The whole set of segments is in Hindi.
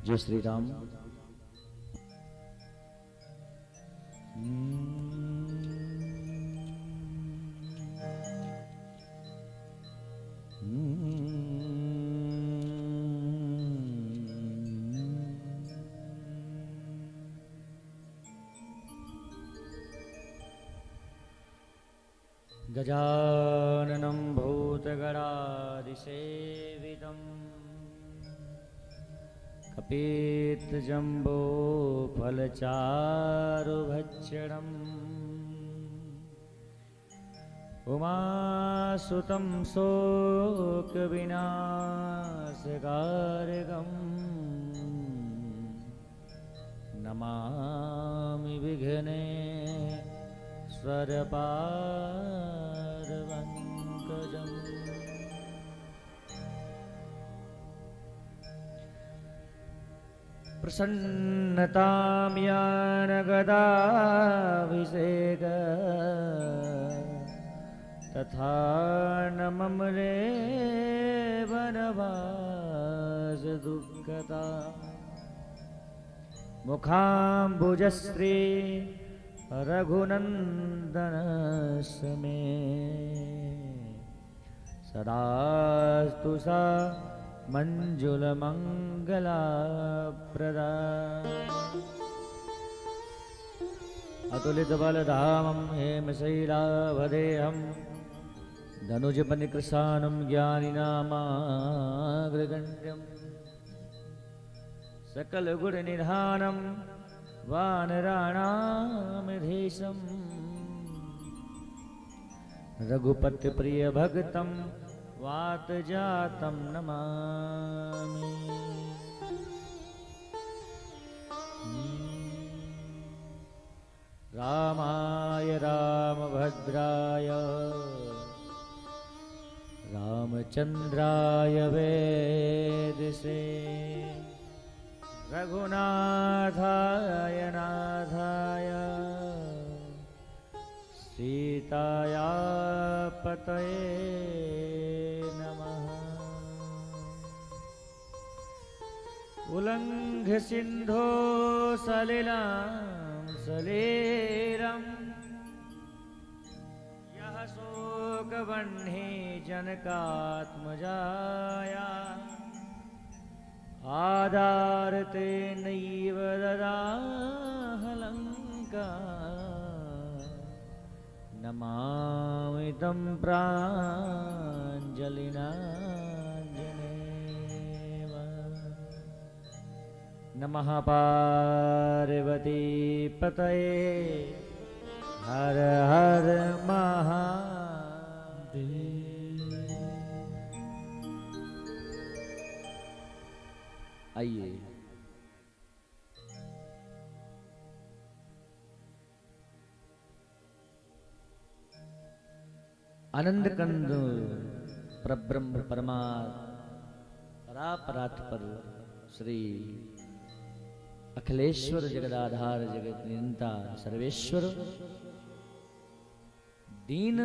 जय श्री राम। गजाननं भूतगणादिसेवितं कपित्थजम्बो फलचारुभक्षणम् उमासुतं शोकविनाशकारकम् नमामि विघ्नेश्वरपादपङ्कजम्। प्रसन्नतां यान गदाभिषेक तथा न ममरे वनवास दुःखता मुखाम्बुजश्री रघुनन्दनस्य मे सदास्तु सा मंजुलमंगलाप्रदा। अतुलितबलधामं हेमशैलावदेहं धनुजपनिकृशानं ज्ञानिनामाग्रगण्यं सकलगुणनिधानं वानराणामधीशं रघुपतिप्रियभक्तं वातजातं नमामि। रामाय रामभद्राय रामचन्द्राय वेदसे रघुनाथाय नाथाय सीताया पतये नमः। उल्लङ्घ्य सिन्धो सलिलां सलीलम् यः शोकवह्नि जनकात्मजाया आदारते नैव ददाह लङ्का नमामि तं प्राञ्जलिनाञ्जनेव। नमः पार्वती पतये हर हर महादेव। आइए आनंद कंद परब्रह्म परात्पर श्री अखिलेश्वर जगदाधार जगत नियंता सर्वेश्वर दीन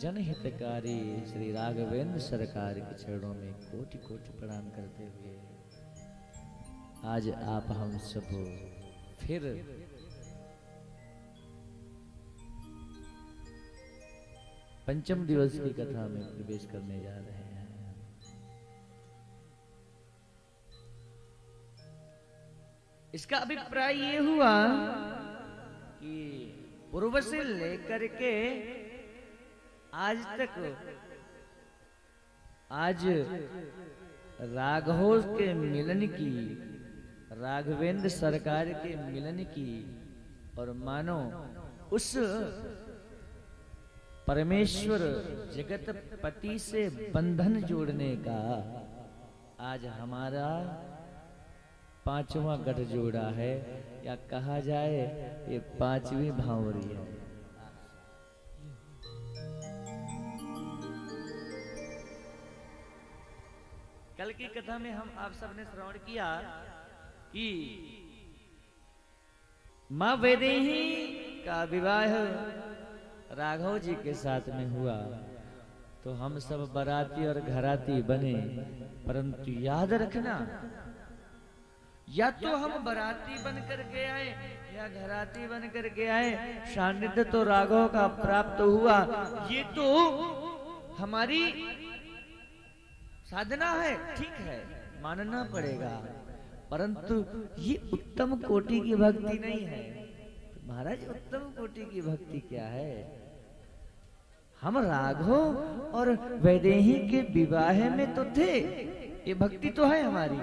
जनहितकारी श्री राघवेंद्र सरकार के चरणों में कोटि कोटि प्रणाम करते हुए आज आप हम सब फिर पंचम दिवस की कथा में प्रवेश करने जा रहे हैं। इसका अभिप्राय ये हुआ कि पूर्व से लेकर के आज तक आज राघव के मिलन की, राघवेंद्र सरकार के मिलन की और मानो उस परमेश्वर जगत पति से बंधन जोड़ने का आज हमारा पांचवा गठ जोड़ा है, या कहा जाए ये पांचवी भावरी है। कल की कथा में हम आप सबने श्रवण किया कि मां वैदेही का विवाह राघव जी के साथ में हुआ तो हम सब बाराती और घराती बने, परंतु याद रखना या तो हम बराती बन करके आए या घराती बन करके आए, सानिध्य तो राघव का प्राप्त हुआ, ये तो हमारी साधना है, ठीक है, मानना पड़ेगा, परंतु ये उत्तम कोटि की भक्ति नहीं है। तो महाराज उत्तम कोटि की भक्ति क्या है? हम राघव और वैदेही के विवाह में तो थे, ये भक्ति तो है हमारी,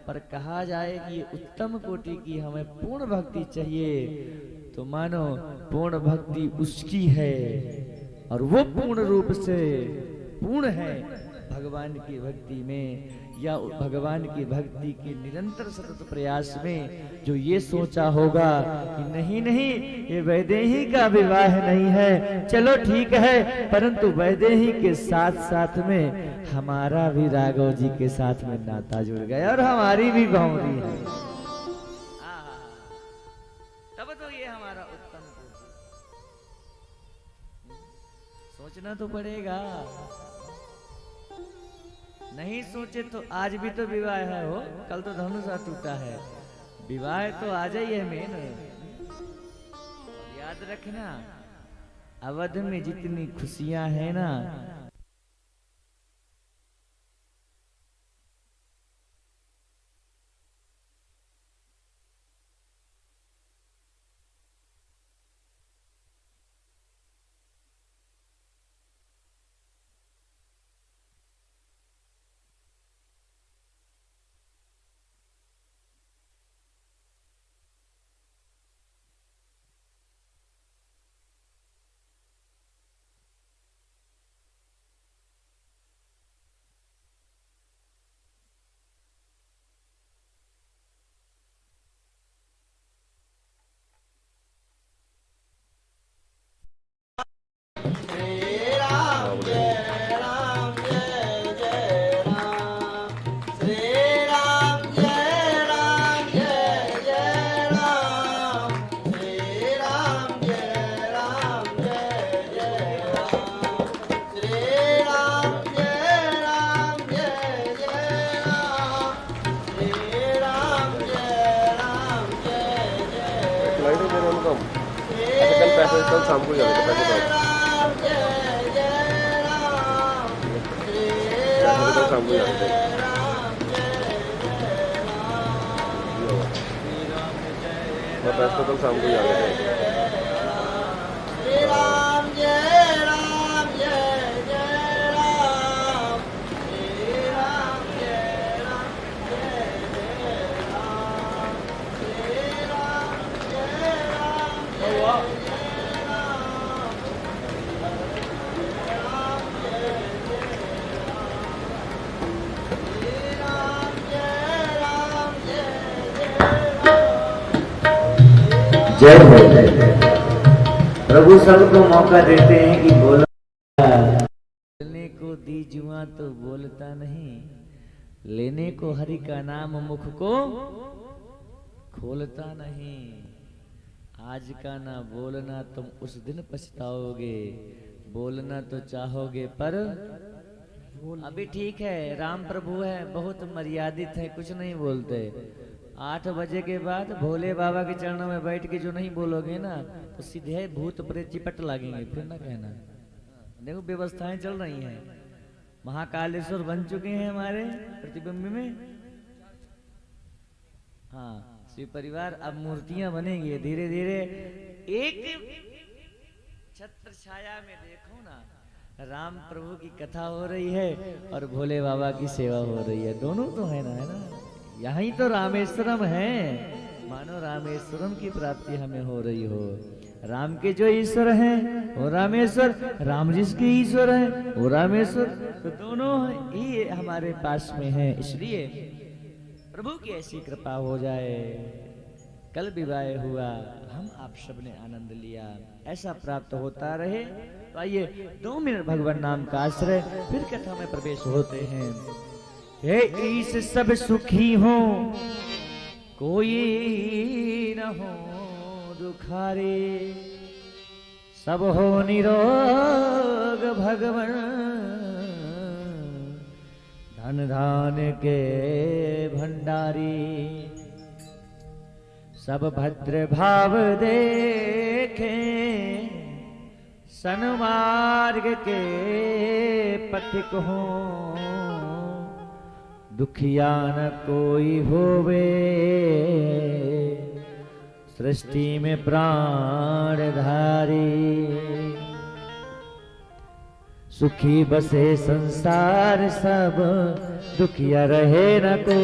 पर कहा जाए कि ये उत्तम कोटि की हमें पूर्ण भक्ति चाहिए, तो मानो पूर्ण भक्ति उसकी है और वो पूर्ण रूप से पूर्ण है भगवान की भक्ति में, या भगवान की भक्ति के निरंतर सतत प्रयास में जो ये सोचा होगा कि नहीं नहीं ये वैदेही का विवाह नहीं है, चलो ठीक है, परंतु वैदेही के साथ साथ में हमारा भी राघव जी के साथ में नाता जुड़ गया और हमारी भी बाउंड्री है, तब तो ये हमारा उत्तम सोचना तो पड़ेगा। नहीं सोचे तो आज भी तो विवाह है, हो कल तो धनुषा टूटा है, विवाह तो आज ही है मेन। याद रखना अवध में जितनी खुशियां है ना, कल शाम को जाने का पैसे कल शाम को जाने मैं पैसे कल शाम को जाने जय प्रभु सबको मौका देते हैं कि बोलने को दी जुआ तो बोलता नहीं, लेने को हरि का नाम मुख को खोलता नहीं। आज का ना बोलना तुम उस दिन पछताओगे, बोलना तो चाहोगे पर अभी ठीक है, राम प्रभु है, बहुत मर्यादित है, कुछ नहीं बोलते। 8 बजे के बाद भोले बाबा के चरणों में बैठ के जो नहीं बोलोगे ना, तो सीधे भूत प्रेत चिपट लगेंगे, फिर ना कहना। देखो व्यवस्थाएं चल रही हैं, महाकालेश्वर बन चुके हैं हमारे प्रतिबिंब में, हाँ शिव परिवार, अब मूर्तियां बनेंगी धीरे धीरे। एक छत्र छाया में देखो ना, राम प्रभु की कथा हो रही है और भोले बाबा की सेवा हो रही है, दोनों तो है ना, यही तो रामेश्वरम है, मानो रामेश्वरम की प्राप्ति हमें हो रही हो। राम के जो ईश्वर हैं वो रामेश्वर, राम जिसके ईश्वर हैं वो रामेश्वर, तो दोनों ही हमारे पास में हैं, इसलिए प्रभु की ऐसी कृपा हो जाए। कल विवाह हुआ, हम आप सब ने आनंद लिया, ऐसा प्राप्त होता रहे। तो आइए 2 मिनट भगवान नाम का आश्रय, फिर कथा में प्रवेश होते हैं। हे ईश सब सुखी हो, कोई न हो दुखारे, सब हो निरोग भगवन, धन धान के भंडारी। सब भद्र भाव देखे सन्मार्ग के पथिक हों, दुखिया न कोई होवे सृष्टि में प्राण धारी। सुखी बसे संसार सब दुखिया रहे न को,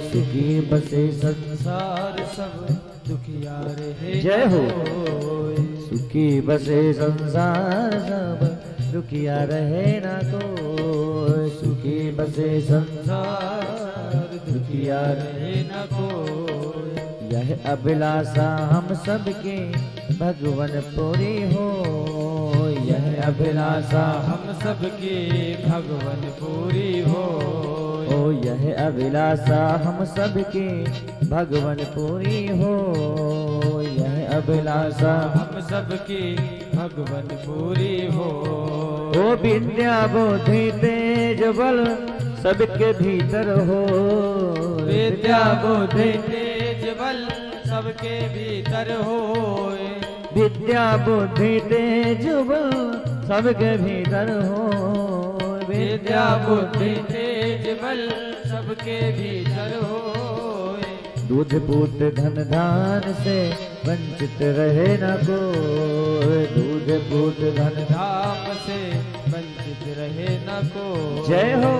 सुखी बसे संसार सब दुखिया रहे। जय हो। सुखी बसे संसार सब दुखिया रहे न को, सुखी बसे संसार दुखिया रहे न को। यह अभिलाषा हम सबके भगवन पूरी हो, यह अभिलाषा हम सबकी भगवन पूरी हो। ओ यह अभिलाषा हम सबकी भगवन पूरी हो, यह अभिलाषा हम सबकी भगवन पूरी हो। ओ विद्या बुद्धि तेज बल सबके भीतर हो, विद्या बुद्धि तेज बल सबके भीतर हो। विद्या बुद्धि तेज बल सबके भीतर हो, विद्या बुद्धि तेज बल सबके भीतर हो। दूध पूत धन धान से वंचित रहे न को, दूध पूत धन धाम से वंचित रहे न को। जय हो।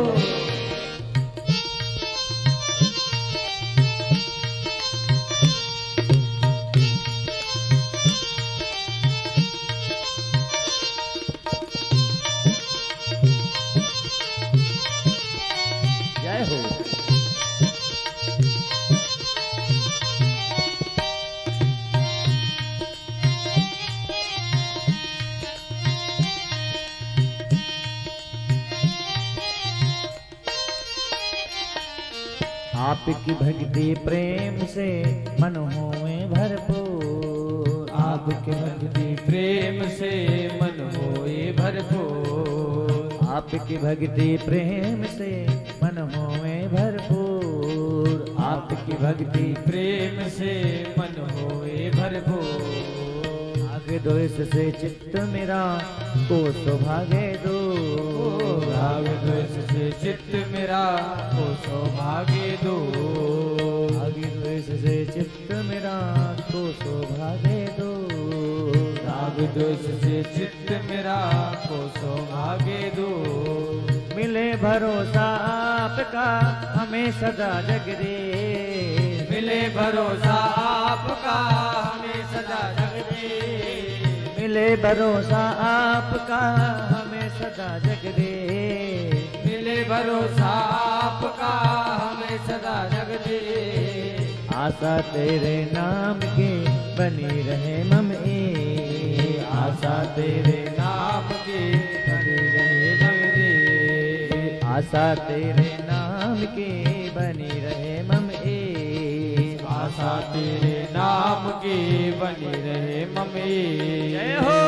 आपकी भक्ति प्रेम से मन होए भरपूर, आपकी भक्ति प्रेम से मन होए भरपूर, आपकी भक्ति प्रेम से मन होए भरपूर, आपकी भक्ति प्रेम से मन होए भरपूर। आगे द्वेष से चित्त मेरा को सौभाग्य दो, आगे द्वेष से चित्त मेरा को सौभाग्य दो, आगे द्वेष से चित्त मेरा को सौभाग्य दो, आगे द्वेष से चित्त मेरा को सौभाग्य दो। मिले भरोसा आपका हमें सदा जगदे, मिले भरोसा आपका हमें सदा जगदे, मिले भरोसा आपका हमें सदा जगदे, मिले भरोसा आपका हमें सदा जगदे। आशा तेरे नाम की बनी रहे मम ए, आशा तेरे नाम की बनी रहे जगदे, आशा तेरे नाम की बनी रहे मम ए, आशा तेरे नाम की बनी रहे मम ए। जय हो।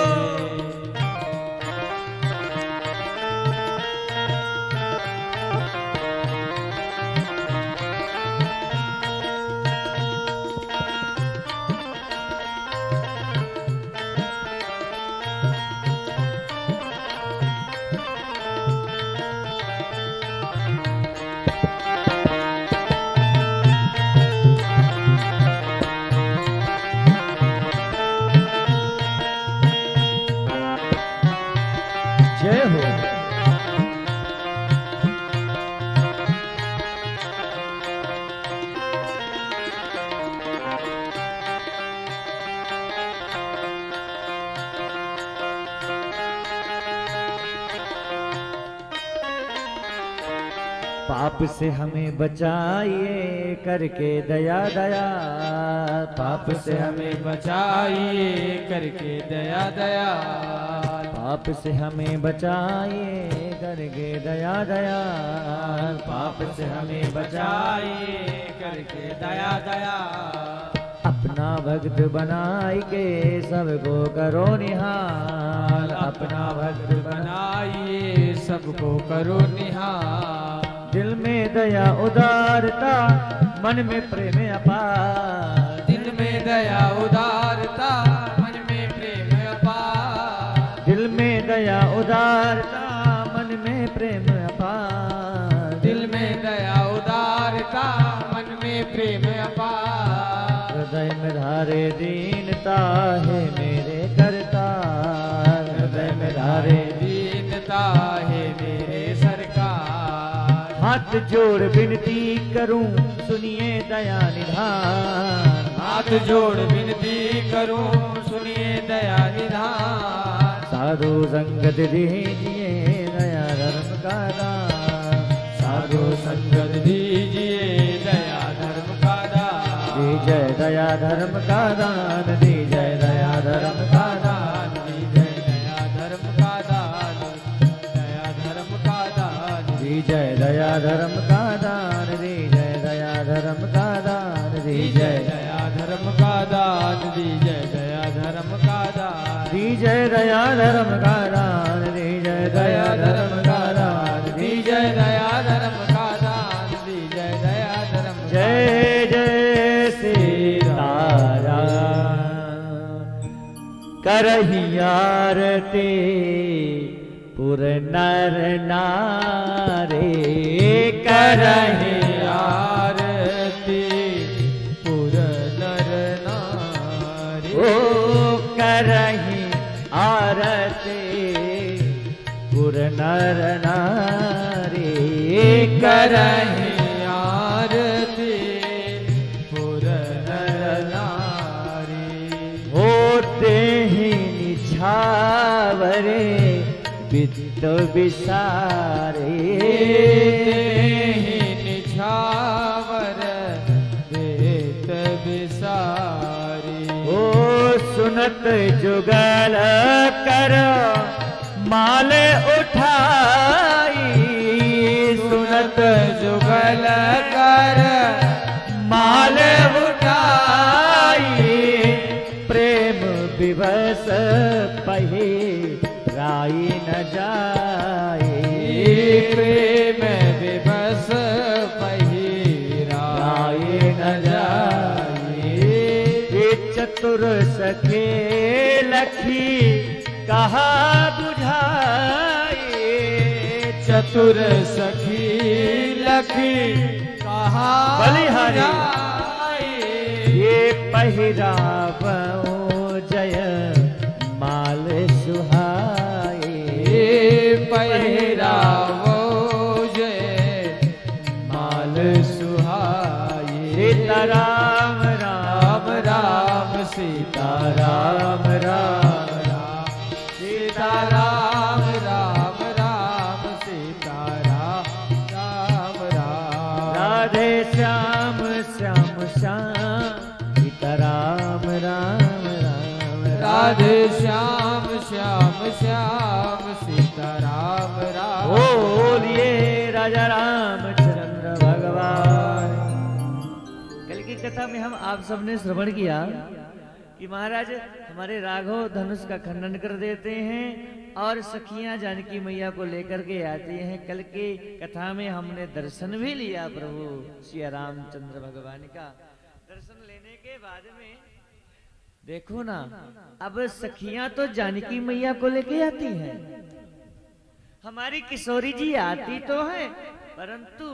जय हो। पाप से हमें बचाइए करके दया दया, पाप से हमें बचाइए करके दया दया, पाप से हमें बचाइए करके दया दया, पाप से हमें बचाइए करके दया दया। अपना भक्त बनाई के सबको करो निहाल, अपना भक्त बनाइए सबको करो निहाल। दिल में दया उदारता मन में प्रेम अपार, दया उदारता मन में प्रेम अपार। दिल में दया उदारता मन में प्रेम अपार। दिल में दया उदारता मन में प्रेम अपार। हृदय में धारे दीनता है मेरे करतार। हृदय में धारे दीनता है मेरे सरकार। हाथ जोड़ विनती करूं सुनिए दया निधान। हाथ जोड़ विनती करूं सुनिए दया निधान। साधु संगत दीजिए दया धर्म का दान। साधु संगत दीजिए दया धर्म का दान। दीजय दया धर्म का दान। दीजय दया धर्म का दान। दीजय दया धर्म का दान। दया धर्म का दान। दीजय दया धर्म का दान। दीजय दया धर्म का दान। दीजय दया धर्म का दान। दीजय दया धर्म का दान। दीजय दया धर्म का दान। दीजय दया धर्म का दान। दीजय दया धर्म का दान। दीजय दया धर्म। जय जय सीताराम। करही आरती पुर नर नारे। करही आरती पुर नर नारी। ओ करही आरती पुर नर नारी। करही आरती पुर नर नारी। होते ही निछावरे वित्त विसारे। ही निछावर वेत विसारी। ओ सुनत जुगल कर माल उठाई। सुनत जुगल कर माल उठाई। प्रेम विवश पही राई न जाए। प्रेम विवश पही राई न जाए। ये चतुर सखे लखी कहा बुझाए। चतुर सखी लखी कहा बलिहारी। बुझाए। ये पहिरावो जय माल सुहाए। पहिरावो जय माल सुहाए। सीताराम राम राम राम सीताराम राम राम। सीताराम राम राम सीताराम राम राम। राधे श्याम श्याम श्याम सीताराम राम राम। राधे श्याम श्याम श्याम सीताराम राम। बोलिए राजा रामचंद्र भगवान। कल की कथा में हम आप सबने श्रवण किया कि महाराज हमारे राघव धनुष का खंडन कर देते हैं और सखियां जानकी मैया को लेकर के आती हैं। कल की कथा में हमने दर्शन भी लिया प्रभु श्री रामचंद्र भगवान का। दर्शन लेने के बाद में देखो ना, अब सखियां तो जानकी मैया को लेके आती हैं। हमारी किशोरी जी आती तो है, परंतु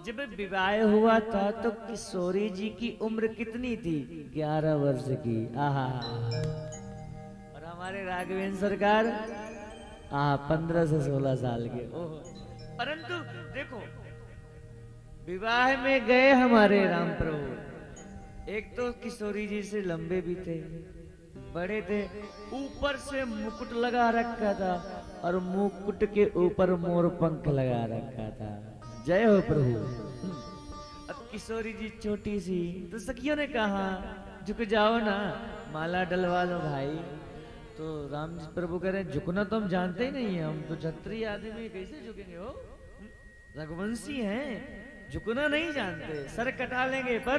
जब विवाह हुआ था तो किशोरी जी की उम्र कितनी थी? 11 वर्ष की। आहा। और हमारे राघवेंद्र सरकार 15 से 16 साल के। ओह। परंतु देखो, विवाह में गए हमारे राम प्रभु, एक तो किशोरी जी से लंबे भी थे, बड़े थे, ऊपर से मुकुट लगा रखा था और मुकुट के ऊपर मोर पंख लगा रखा था। जय हो प्रभु। अब किशोरी जी छोटी सी, तो सखियों ने कहा झुक जाओ ना, माला डलवा लो भाई। तो राम जी प्रभु कह रहे झुकना तो हम जानते ही नहीं है, हम तो क्षत्रिय आदमी कैसे झुकेंगे? हो रघुवंशी हैं, झुकना नहीं जानते, सर कटा लेंगे। पर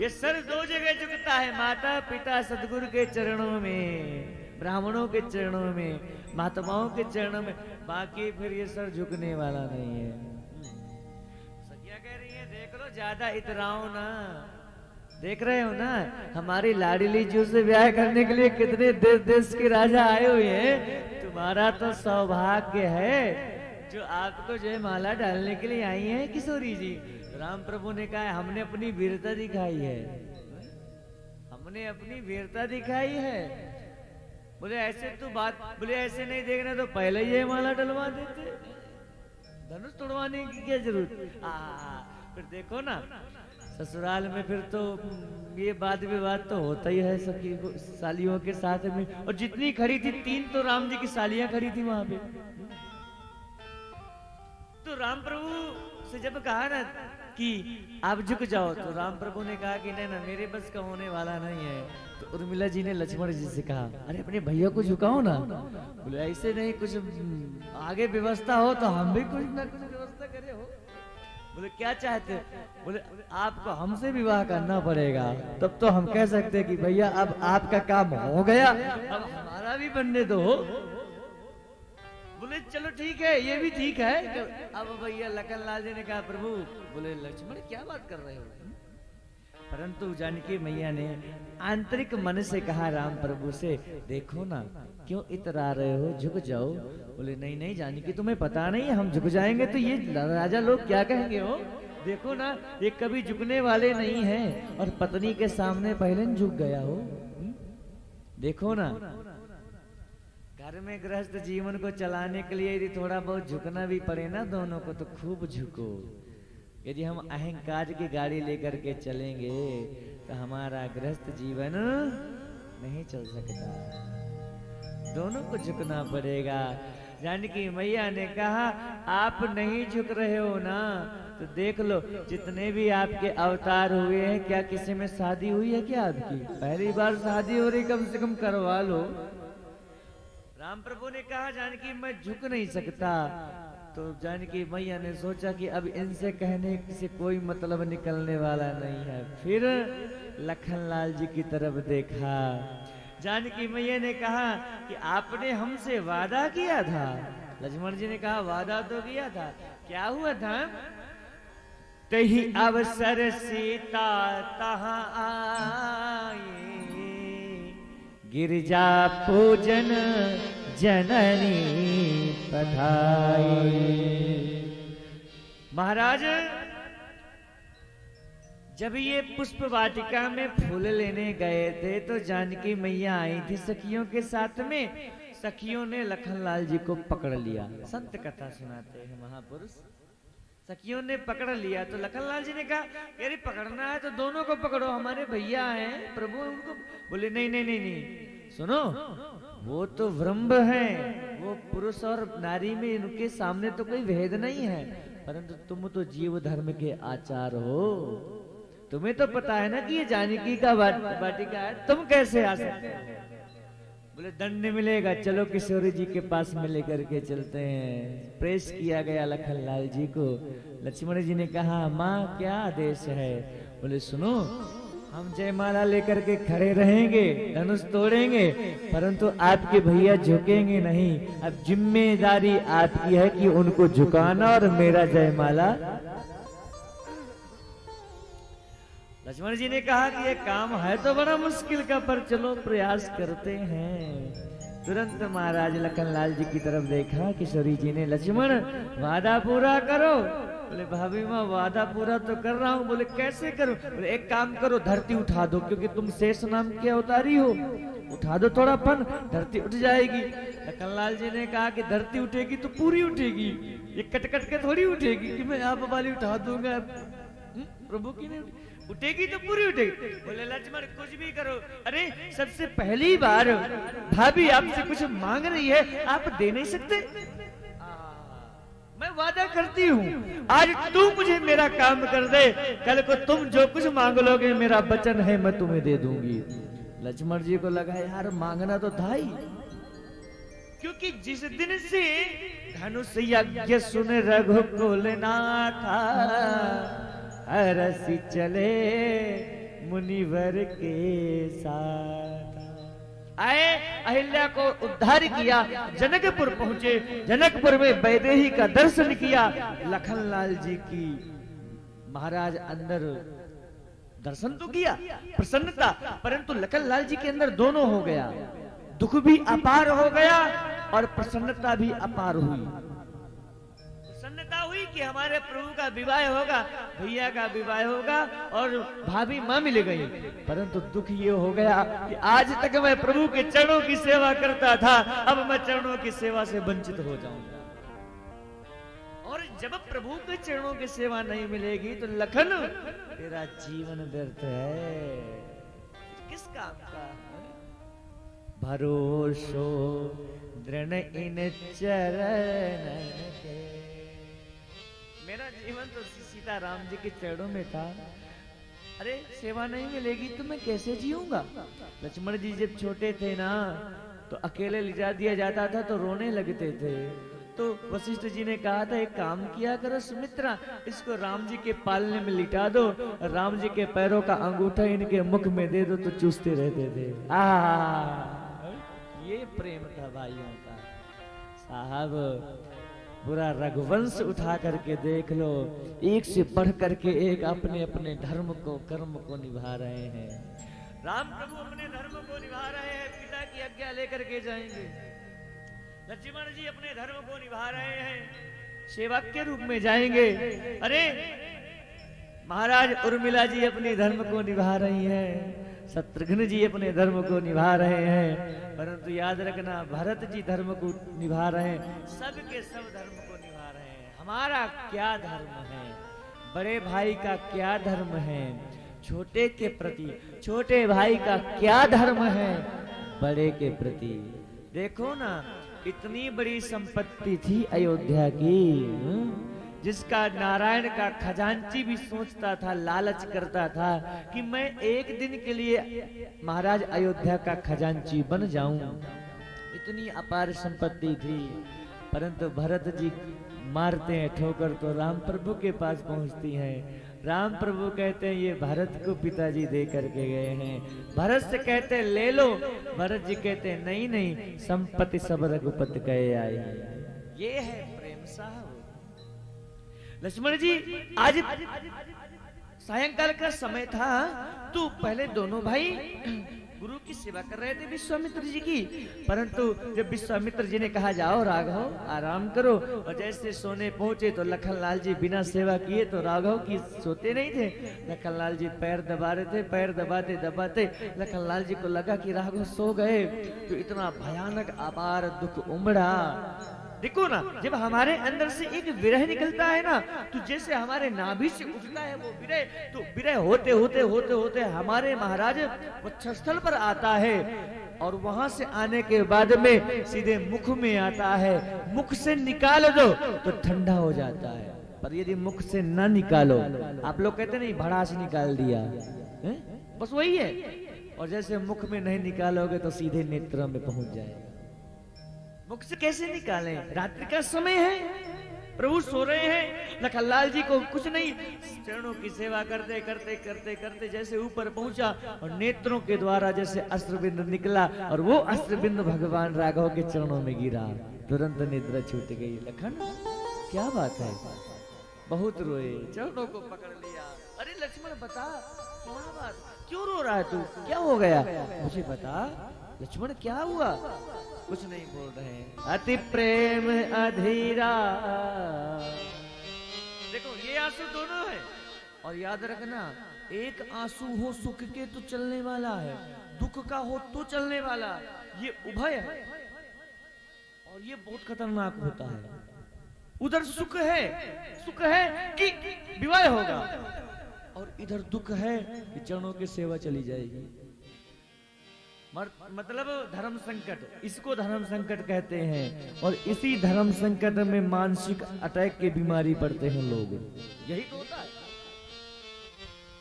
ये सर 2 जगह झुकता है, माता पिता सदगुरु के चरणों में, ब्राह्मणों के चरणों में, महात्माओं के चरणों में, बाकी फिर ये सर झुकने वाला नहीं है। सखिया कह रही है देख लो ज्यादा इतराओ ना, देख रहे हो ना, हमारी लाडली जू से ब्याह करने के लिए कितने देश देश के राजा आए हुए हैं। तुम्हारा तो सौभाग्य है जो आपको जयमाला डालने के लिए आई है किशोरी जी। राम प्रभु ने कहा हमने अपनी वीरता दिखाई है, हमने अपनी वीरता दिखाई है। बोले ऐसे तो बात, बोले ऐसे नहीं देखना तो पहले ही जयमाला डलवा देते, धनुष तोड़वाने की क्या जरूरत। फिर देखो ना ससुराल में फिर तो ये वाद विवाद तो होता ही है सखी सालियों के साथ में। और जितनी खड़ी थी 3 तो राम जी की सालियां खड़ी थी वहां पे। तो राम प्रभु से जब कहा ना कि आप झुक जाओ, तो राम प्रभु ने कहा कि नहीं ना मेरे बस का होने वाला नहीं है। तो उर्मिला जी ने लक्ष्मण जी से कहा अरे अपने भैया को झुकाओ ना। बोले ऐसे नहीं, कुछ आगे व्यवस्था हो तो हम भी कुछ ना कुछ व्यवस्था करे हो। बोले क्या चाहते। बोले आपको हमसे विवाह करना पड़ेगा, तब तो हम कह सकते हैं कि भैया अब आपका काम हो गया, अब हमारा भी बनने दो। बोले चलो ठीक है, ये भी ठीक है। अब भैया लखन लाल जी ने कहा प्रभु, बोले लक्ष्मण क्या बात कर रहे हो। परंतु जानकी मैया ने आंतरिक मन से कहा राम प्रभु से, देखो ना क्यों इतरा रहे हो, झुक जाओ। बोले नहीं नहीं जानकी तुम्हें पता नहीं, हम झुक जाएंगे तो ये राजा लोग क्या कहेंगे हो। देखो ना ये कभी झुकने वाले नहीं हैं और पत्नी के सामने पहले झुक गया हो। देखो ना घर में गृहस्थ जीवन को चलाने के लिए यदि थोड़ा बहुत झुकना भी पड़े ना दोनों को, तो खूब झुको। यदि हम अहंकार की गाड़ी लेकर के चलेंगे तो हमारा गृहस्थ जीवन नहीं चल सकता, दोनों को झुकना पड़ेगा। जानकी मैया ने कहा आप नहीं झुक रहे हो ना, तो देख लो जितने भी आपके अवतार हुए हैं, क्या किसी में शादी हुई है क्या आपकी? पहली बार शादी हो रही, कम से कम करवा लो। राम प्रभु ने कहा जानकी मैं झुक नहीं सकता। तो जानकी मैया ने सोचा कि अब इनसे कहने से कोई मतलब निकलने वाला नहीं है। फिर लखनलाल जी की तरफ देखा। जानकी मैया ने कहा कि आपने हमसे वादा किया था। लक्ष्मण जी ने कहा वादा तो किया था, क्या हुआ था? तही अवसर सीता तहां आए, गिरजा पूजन जननी पधाई। महाराज जब ये पुष्प वाटिका में फूल लेने गए थे तो जानकी मैया आई थी सखियों के साथ में। सखियों ने लखनलाल जी को पकड़ लिया। संत कथा सुनाते हैं महापुरुष। सखियों ने पकड़ लिया तो लखनलाल जी ने कहा यदि पकड़ना है तो दोनों को पकड़ो, हमारे भैया हैं प्रभु उनको। बोले नहीं नहीं नहीं नहीं, सुनो वो तो ब्रह्म है, वो पुरुष और नारी में इनके सामने तो कोई भेद नहीं है, परंतु तुम तो जीव धर्म के आचार हो, तुम्हें तो पता है ना कि ये जानकी का वाटिका है, तुम कैसे आ सकते हो? बोले दंड मिलेगा, चलो किशोरी जी के पास में लेकर के चलते हैं। प्रेस किया गया लखनलाल जी को। लक्ष्मण जी ने कहा माँ क्या आदेश है? बोले सुनो हम जयमाला लेकर के खड़े रहेंगे, धनुष तोड़ेंगे, परंतु आपके भैया झुकेंगे नहीं। अब जिम्मेदारी आपकी है कि उनको झुकाना और मेरा जयमाला। लक्ष्मण जी ने कहा कि ये काम है तो बड़ा मुश्किल का, पर चलो प्रयास करते हैं। तुरंत महाराज लखनलाल जी की तरफ देखा। किशोरी जी ने लक्ष्मण वादा पूरा करो। बोले भाभी माँ वादा पूरा तो कर रहा हूँ। बोले कैसे करूं? बोले एक काम करो धरती उठा दो, क्योंकि तुम शेष नाम के अवतारी हो, उठा दो थोड़ा पन, धरती उठ जाएगी। लखनलाल जी ने कहा कि धरती उठेगी तो पूरी उठेगी, ये कट कट के थोड़ी उठेगी कि मैं आप वाली उठा दूंगा। प्रभु की नहीं उठेगी तो पूरी उठेगी। बोले लक्ष्मण कुछ भी करो। अरे सबसे पहली बार भाभी आपसे कुछ मांग रही है, आप दे नहीं सकते? मैं वादा करती हूँ आज तू मुझे मेरा काम कर दे, कल को तुम जो कुछ मांग लोगे मेरा वचन है मैं तुम्हें दे दूंगी। लक्ष्मण जी को लगा यार मांगना तो था ही, क्योंकि जिस दिन से धनुष यज्ञ सुन रघुकुल नाथा, अरसी चले मुनिवर के साथ आए, अहिल्या को उद्धार किया, जनकपुर पहुंचे, जनकपुर में वैदेही का दर्शन किया। लखनलाल जी की महाराज अंदर दर्शन तो किया, प्रसन्नता, परंतु लखन लाल जी के अंदर दोनों हो गया, दुख भी अपार हो गया और प्रसन्नता भी अपार हुई। प्रसन्नता हुई कि हमारे प्रभु का विवाह होगा, भैया का विवाह होगा और भाभी मां मिल गई, परंतु दुख ये हो गया कि आज तक मैं प्रभु के चरणों की सेवा करता था, अब मैं चरणों की सेवा से वंचित हो जाऊंगा। और जब प्रभु के चरणों की सेवा नहीं मिलेगी तो लखन तेरा जीवन व्यर्थ है, किस काम का? भरोसो दृढ़ इन चरण के। मेरा जीवन तो सीताराम जी के चरणों में था। अरे सेवा नहीं मिलेगी तो मैं कैसे जीऊंगा? लक्ष्मण जी जब छोटे थे ना तो अकेले लिजा दिया जाता था तो रोने लगते थे, तो वशिष्ठ जी ने कहा था एक काम किया करो सुमित्रा, इसको राम जी के पालने में लिटा दो, राम जी के पैरों का अंगूठा इनके मुख में दे दो तो चूसते रहते थे। ये प्रेम था भाइयों का। साहब पूरा रघुवंश उठा करके देख लो, एक से बढ़ करके एक अपने अपने धर्म को कर्म को निभा रहे हैं। राम प्रभु अपने धर्म को निभा रहे हैं, पिता की आज्ञा लेकर के जाएंगे। लक्ष्मण जी अपने धर्म को निभा रहे हैं, सेवक के रूप में जाएंगे। अरे महाराज उर्मिला जी अपने धर्म को निभा रही हैं, शत्रुघ्न जी अपने धर्म को निभा रहे हैं, परंतु याद रखना भरत जी धर्म को निभा रहे हैं, सबके सब धर्म को निभा रहे हैं। हमारा क्या धर्म है? बड़े भाई का क्या धर्म है? छोटे के प्रति छोटे भाई का क्या धर्म है? बड़े के प्रति। देखो ना, इतनी बड़ी संपत्ति थी अयोध्या की, जिसका नारायण का खजांची भी सोचता था, लालच करता था कि मैं एक दिन के लिए महाराज अयोध्या का खजांची बन जाऊं। इतनी अपार संपत्ति थी, परंतु भरत जी मारते हैं ठोकर तो राम प्रभु के पास पहुंचती हैं। राम प्रभु कहते हैं ये भरत को पिताजी दे करके गए हैं। भरत से कहते हैं ले लो, भरत जी कहते हैं नहीं नहीं, संपत्ति सब रघुपति कहे आई। ये है प्रेम साहब। लक्ष्मण जी आज सायंकाल का समय था, तो पहले दोनों भाई गुरु की सेवा कर रहे थे विश्वामित्र जी की, परंतु जब विश्वामित्र जी ने कहा जाओ राघव आराम करो, और जैसे सोने पहुंचे तो लखन लाल जी बिना सेवा किए तो राघव की सोते नहीं थे। लखन लाल जी पैर दबा रहे थे, पैर दबाते दबाते लखन लाल जी को लगा कि राघव सो गए, तो इतना भयानक अपार दुख उमड़ा। देखो ना, जब हमारे अंदर से एक विरह निकलता है ना, तो जैसे हमारे नाभि से उठता है वो विरह, तो विरह होते होते होते होते हमारे महाराज वक्षस्थल पर आता है, और वहां से आने के बाद में सीधे मुख में आता है। मुख से निकाल दो तो ठंडा हो जाता है, पर यदि मुख से न निकालो, आप लोग कहते नहीं भड़ास निकाल दिया है? बस वही है। और जैसे मुख में नहीं निकालोगे तो सीधे नेत्रों में पहुंच जाएगा। मुख से कैसे निकालें? रात्रि का समय है, प्रभु सो रहे हैं, लखनलाल जी को कुछ नहीं, चरणों की सेवा करते करते करते करते जैसे ऊपर पहुंचा और नेत्रों के द्वारा जैसे अस्त्रबिंद निकला और वो अस्त्रबिंद भगवान राघव के चरणों में गिरा, तुरंत निद्रा छूट गई। लखन क्या बात है? बहुत रोए, चरणों को पकड़ लिया। अरे लक्ष्मण बता क्या बात, क्यों रो रहा है तू? क्या हो गया मुझे बता। लक्ष्मण क्या हुआ? कुछ नहीं बोल रहे हैं। अति प्रेम अधीरा। देखो ये आंसू दोनों है, और याद रखना एक आंसू हो सुख के तो चलने वाला है, दुख का हो तो चलने वाला, ये उभय है और ये बहुत खतरनाक होता है। उधर सुख है कि विवाह होगा, और इधर दुख है कि चरणों की सेवा चली जाएगी। मतलब धर्म संकट, इसको धर्म संकट कहते हैं। और इसी धर्म संकट में मानसिक अटैक की बीमारी पड़ते हैं लोग, यही तो होता है।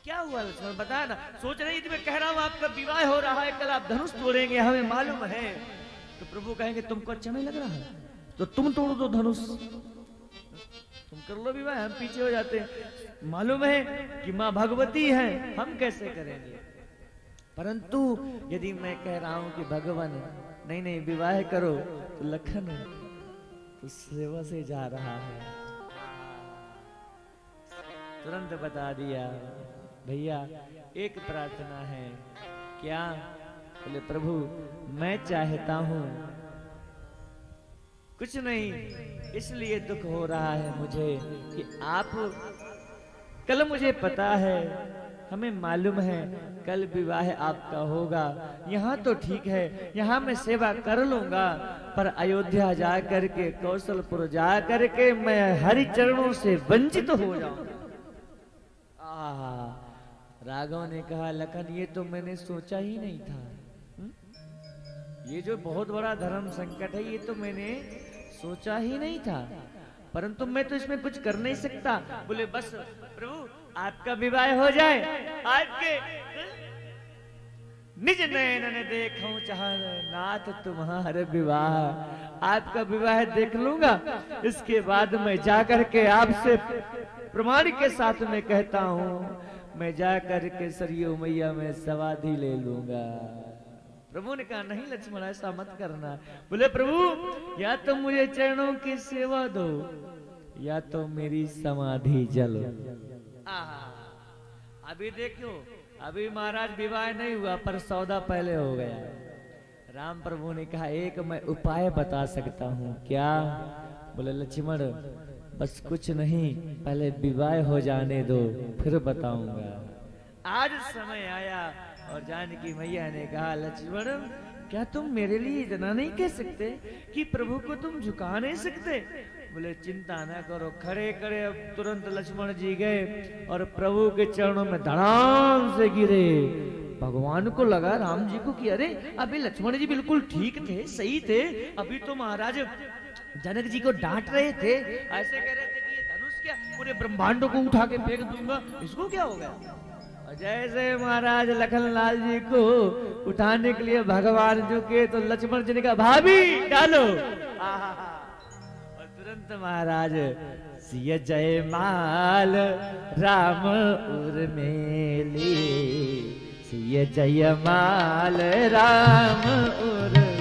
क्या हुआ लक्ष्मण बता ना। सोच रही थी मैं कह रहा हूं आपका विवाह हो रहा है, कल आप धनुष तोड़ेंगे, हमें मालूम है। तो प्रभु कहेंगे तुमको अच्छा नहीं लग रहा है तो तुम तोड़ दो धनुष, तुम कर लो विवाह, हम पीछे हो जाते हैं। मालूम है कि माँ भगवती है, हम कैसे करेंगे। परंतु यदि मैं कह रहा हूं कि भगवान नहीं नहीं विवाह करो, तो लखन तो सेवा से जा रहा है, तुरंत बता दिया भैया एक प्रार्थना है। क्या? बोले प्रभु मैं चाहता हूं, कुछ नहीं, इसलिए दुख हो रहा है मुझे कि आप, कल मुझे पता है, हमें मालूम है कल विवाह आपका होगा। यहाँ तो ठीक है, यहाँ मैं सेवा कर लूंगा, पर अयोध्या जा करके, कौशलपुर जा करके मैं हरि चरणों से वंचित हो जाऊंगा। राघव ने कहा लखन ये तो मैंने सोचा ही नहीं था। ये जो बहुत बड़ा धर्म संकट है ये तो मैंने सोचा ही नहीं था, परंतु मैं तो इसमें कुछ कर नहीं सकता। बोले बस प्रभु आपका विवाह हो जाए, आपके निज नयन देखूं चाह नाथ तुम्हारे विवाह, आपका विवाह देख लूंगा, इसके बाद मैं जाकर के आपसे प्रमाण के साथ में कहता हूं, मैं जाकर के सरयू मैया में समाधि ले लूंगा। प्रभु ने कहा नहीं लक्ष्मण ऐसा मत करना। बोले प्रभु या तो मुझे चरणों की सेवा दो या तो मेरी समाधि जलो। अभी देखो, अभी महाराज विवाह नहीं हुआ पर सौदा पहले हो गया। राम प्रभु ने कहा एक मैं उपाय बता सकता हूँ। क्या? बोले लक्ष्मण बस कुछ नहीं, पहले विवाह हो जाने दो फिर बताऊंगा। आज समय आया और जानकी मैया ने कहा लक्ष्मण क्या तुम मेरे लिए इतना नहीं कह सकते कि प्रभु को तुम झुका नहीं सकते? बोले चिंता ना करो। खड़े खड़े अब तुरंत लक्ष्मण जी गए और प्रभु के चरणों में धड़ाम से गिरे। भगवान को लगा राम जी को कि अरे अभी लक्ष्मण जी बिल्कुल ठीक थे, सही थे, अभी तो महाराज जनक जी को डांट रहे थे, ऐसे कह रहे थे कि ये धनुष क्या, पूरे ब्रह्मांड को उठा के फेंक दूंगा, इसको क्या हो गया? जैसे महाराज लखनलाल जी को उठाने के लिए भगवान झुके तो लक्ष्मण जी ने कहा भाभी डालो। और तुरंत महाराज सिय जय माल राम उर्मिली, सिय जय माल राम उर्मिली,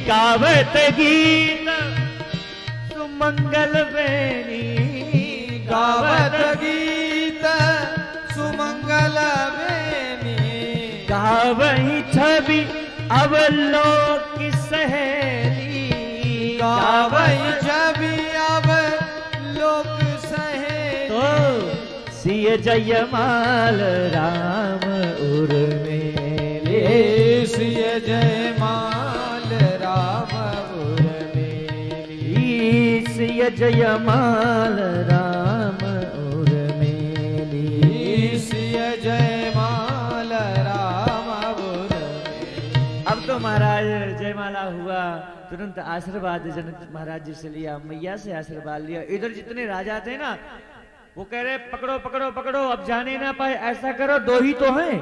गावत गीत सुमंगल बेनी, गावत गीत सुमंगल बेनी, गावही छवि अवलोक सहेली, गावही छवि अवलोक सहेली, तो सिय जयमाल राम उर्मिली, सिय जयमाल राम उर्मिली, सिय जयमाल राम जयमाल राम उर्मिली। अब तो महाराज जयमाला हुआ, तुरंत आशीर्वाद जनक महाराज जी से लिया, मैया से आशीर्वाद लिया। इधर जितने राजा थे ना वो कह रहे पकड़ो पकड़ो पकड़ो, अब जाने ना पाए, ऐसा करो दो ही तो हैं,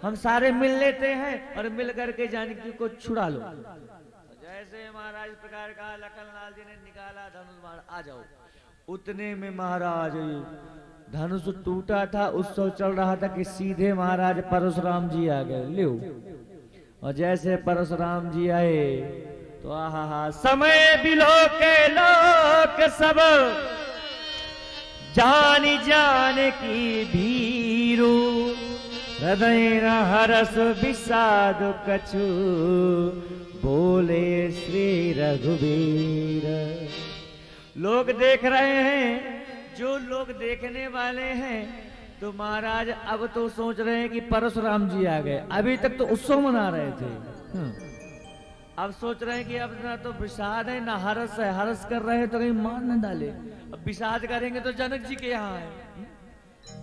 हम सारे मिल लेते हैं और मिल करके जानकी को छुड़ा लो। जैसे महाराज प्रकार का लखनलाल जी ने निकाला धनुष बाण, आ जाओ। उतने में महाराज धनुष टूटा था, उत्सव चल रहा था कि सीधे महाराज परशुराम जी आ गए। लो, और जैसे परशुराम जी आए तो आहा समय बिलो के लोक सब जान जान की भीरू, हृदय न हरस विषाद कछु, बोले श्री रघुवीर। लोग देख रहे हैं, जो लोग देखने वाले हैं तो महाराज अब तो सोच रहे हैं कि परशुराम जी आ गए। अभी तक तो उत्सव मना रहे थे, अब सोच रहे हैं कि अब ना तो विषाद है ना हर्ष है, हर्ष कर रहे हैं तो कहीं मार न डाले, अब विषाद करेंगे तो जनक जी के यहाँ है,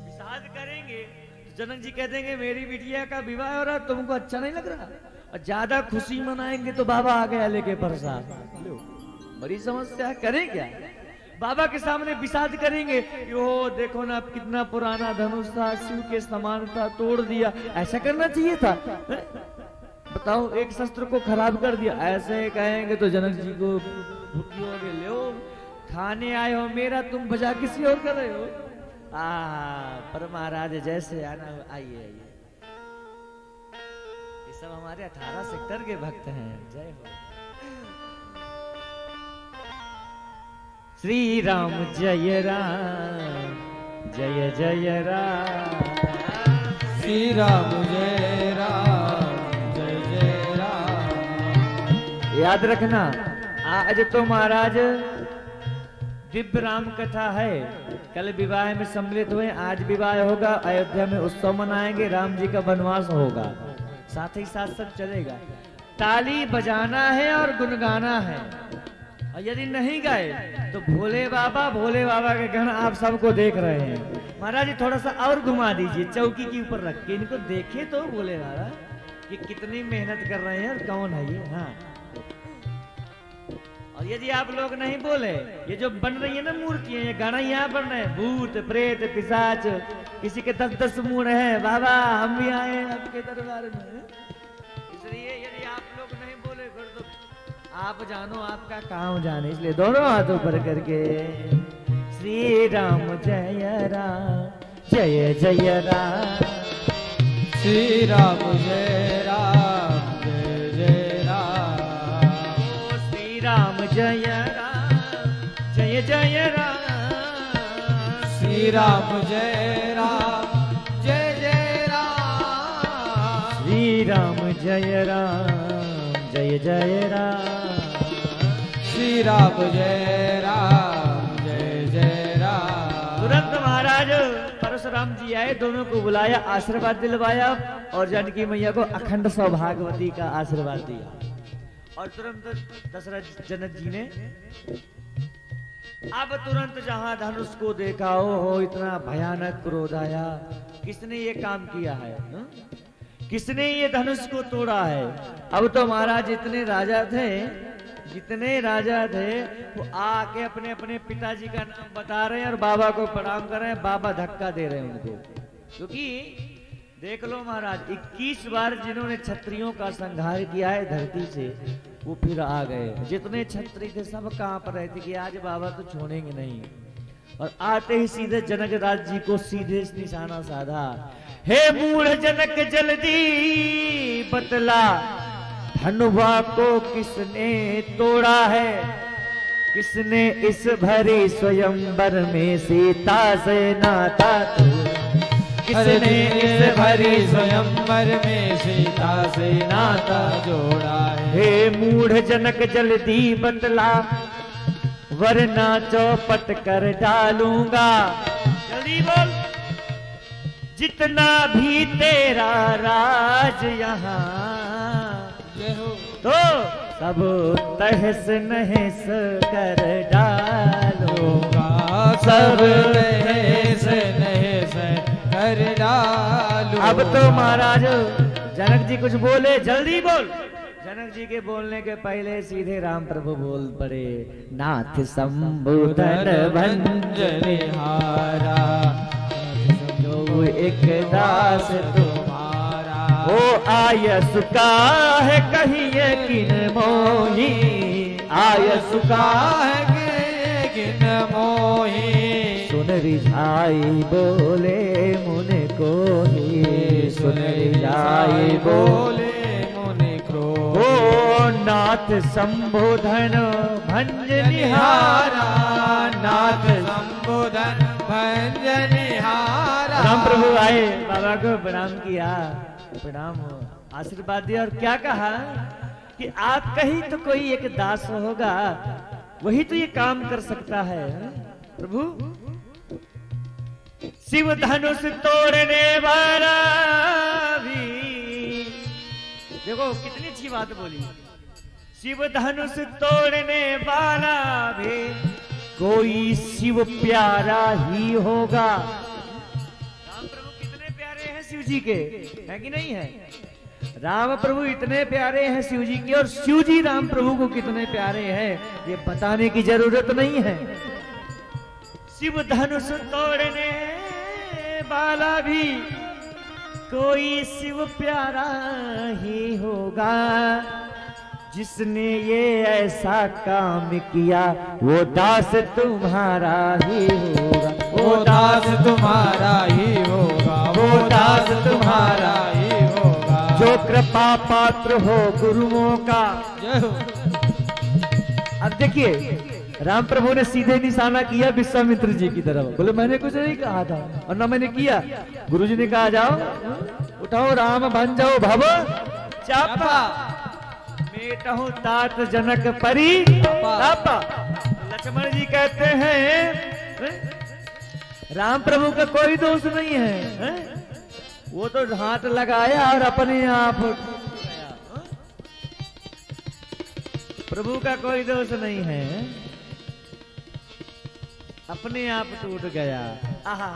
विषाद करेंगे तो जनक जी कह देंगे मेरी बिटिया का विवाह हो रहा, तुमको अच्छा नहीं लग रहा, और ज्यादा खुशी मनाएंगे तो बाबा आ गया लेके प्रसाद। बड़ी समस्या है, करें क्या? बाबा के सामने विषाद करेंगे, यो देखो ना कितना पुराना धनुष था, शिव के समान था, तोड़ दिया, ऐसा करना चाहिए था, बताओ एक शस्त्र को खराब कर दिया, ऐसे कहेंगे तो जनक जी को भूखी हो गए, लो खाने आए हो मेरा, तुम बजा किसी और कर रहे हो। पर महाराज जैसे आना आइए आइए, ये सब हमारे 18 सेक्टर के भक्त हैं। जय हो श्री राम जय राम, जय जय राम। श्री राम जय राम जय जय राम। याद रखना आज तो महाराज दिव्य राम कथा है, कल विवाह में सम्मिलित हुए, आज विवाह होगा, अयोध्या में उत्सव मनाएंगे, राम जी का वनवास होगा, साथ ही साथ सब चलेगा। ताली बजाना है और गुनगाना है, और यदि नहीं गाए तो भोले बाबा के गण आप सबको देख रहे हैं। महाराज जी थोड़ा सा और घुमा दीजिए, चौकी के ऊपर रख के इनको देखे तो बोले बाबा कि कितनी मेहनत कर रहे हैं और कौन है ये। हाँ, और यदि आप लोग नहीं बोले, ये जो बन रही है ना मूर्तियां, ये गाना यहाँ बन रहे हैं, भूत प्रेत पिशाच, किसी के 10-10 मुंह है, बाबा हम भी आए आपके दरबार में। इसलिए यदि आप लोग नहीं बोले फिर तो आप जानो आपका काम जाने, इसलिए दोनों हाथों पर करके श्री राम जय राम जय जय राम। श्री राम जय राम जय जय राम। श्री राम जय राम जय जय राम। श्री राम जय राम जय जय राम। श्री राम जय राम जय जय राम। श्री राम जय राम जय जय राम। तुरंत महाराज परशुराम जी आए, दोनों को बुलाया, आशीर्वाद दिलवाया और जानकी मैया को अखंड सौभाग्यवती का आशीर्वाद दिया। और तुरंत दशरथ जनक जी ने अब तुरंत जहां धनुष को देखा हो इतना भयानक क्रोध आया, किसने ये काम किया है? किसने ये धनुष को तोड़ा है? अब तो महाराज जितने राजा थे वो आके अपने अपने पिताजी का नाम बता रहे हैं और बाबा को प्रणाम कर रहे हैं, बाबा धक्का दे रहे हैं उनको। क्योंकि देख लो महाराज 21 बार जिन्होंने क्षत्रियों का संहार किया है धरती से, वो फिर आ गए। जितने क्षत्रिय थे सब कांप रहे थे कि आज बाबा तो छोड़ेंगे नहीं, और आते ही सीधे जनक राज जी को सीधे निशाना साधा। हे मूढ़ जनक जल्दी बतला, धनुवा को किसने तोड़ा है? किसने इस भरी स्वयंवर में सीता से नाता तोड़ा? किसने इस भरी स्वयंवर में सीता से नाता जोड़ा है? हे मूढ़ जनक जल्दी बतला, वरना चौपट कर डालूंगा। जल्दी बोल। जितना भी तेरा राज यहाँ तो सब तहस नहस कर डालूंगा, सब तहस नहस कर डालूंगा। अब तो महाराज जनक जी कुछ बोले, जल्दी बोल। जनक जी के बोलने के पहले सीधे राम प्रभु बोल पड़े, नाथ संबोधन भंजनिहारा, जो एक दास तुम्हारा। ओ आयस का है कहिए किन मोही, आयस का है किन मोही। सुन रिझाई बोले मुनि को ही, सुन रिझाई बोले मुनि को। ओ नाथ संबोधन भंजनिहारा, नाथ संबोधन भंजनिहारा। राम प्रभु आए, बाबा को प्रणाम किया, प्रणाम हो, आशीर्वाद दिया और क्या कहा कि आपका ही तो कोई एक दास होगा, वही तो ये काम कर सकता है। प्रभु शिव धनुष तोड़ने वाला भी, देखो कितनी अच्छी बात बोली, शिव धनुष तोड़ने वाला भी कोई शिव प्यारा ही होगा। राम प्रभु कितने प्यारे हैं शिव जी के, है कि नहीं है? राम प्रभु इतने प्यारे हैं शिव जी के, और शिव जी राम प्रभु को कितने प्यारे हैं ये बताने की जरूरत नहीं है। शिव धनुष तोड़ने वाला भी कोई शिव प्यारा ही होगा, जिसने ये ऐसा काम किया वो दास तुम्हारा ही होगा, वो दास तुम्हारा ही होगा, वो दास तुम्हारा ही होगा। जो कृपा पात्र हो गुरुओं का। अब देखिए राम प्रभु ने सीधे निशाना किया विश्वामित्र जी की तरफ। बोले मैंने कुछ नहीं कहा था और ना मैंने किया। गुरुजी ने कहा जाओ उठाओ राम बन जाओ भव चापा मेटहु तात जनक परी तापा। लक्ष्मण जी कहते हैं राम प्रभु का कोई दोष नहीं है, वो तो हाथ लगाया और अपने आप प्रभु का कोई दोष नहीं है, अपने आप टूट गया। आहा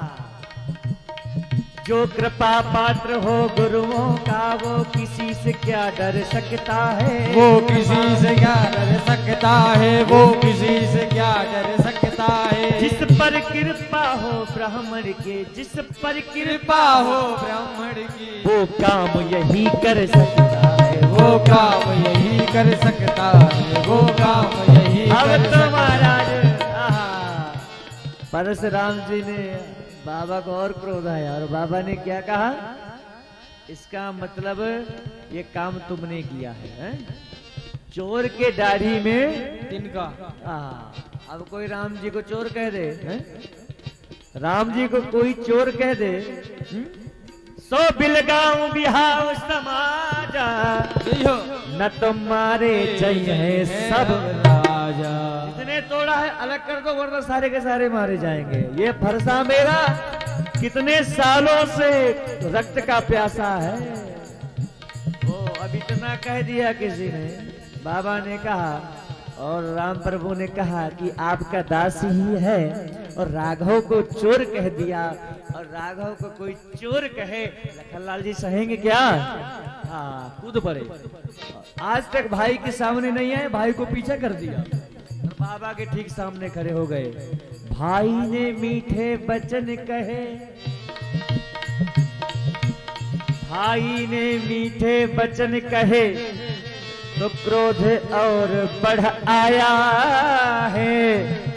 जो कृपा पात्र हो गुरुओं का वो किसी से क्या डर सकता है, वो किसी से क्या डर सकता है, वो किसी से क्या डर सकता है। जिस पर कृपा हो ब्राह्मण के, जिस पर कृपा हो ब्राह्मण की, वो काम यही कर सकता है, वो काम यही कर सकता है, वो काम यही अब कर तो सकता है। महाराज परशुराम जी ने बाबा को और क्रोध आया और बाबा ने क्या कहा, इसका मतलब ये काम तुमने किया है? चोर के दाढ़ी में तिनका। अब कोई राम जी को चोर कह दे, राम जी को कोई चोर कह दे, सो बिलगाऊं बिहाव समाजा न तुम्हारे चाहिए सब राजा। जितने तोड़ा है अलग कर दो वरना सारे के सारे मारे जाएंगे। ये फरसा मेरा कितने सालों से रक्त का प्यासा है। वो अब इतना कह दिया किसी ने, बाबा ने कहा और राम प्रभु ने कहा कि आपका दास ही है और राघव को चोर कह दिया और राघव को कोई चोर कहे, लखनलाल जी सहेंगे क्या? हाँ कूद पड़े। आज तक भाई के सामने नहीं आए, भाई को पीछे कर दिया और बाबा के ठीक सामने खड़े हो गए। भाई ने मीठे वचन कहे, भाई ने मीठे वचन कहे तो क्रोध और बढ़ आया है।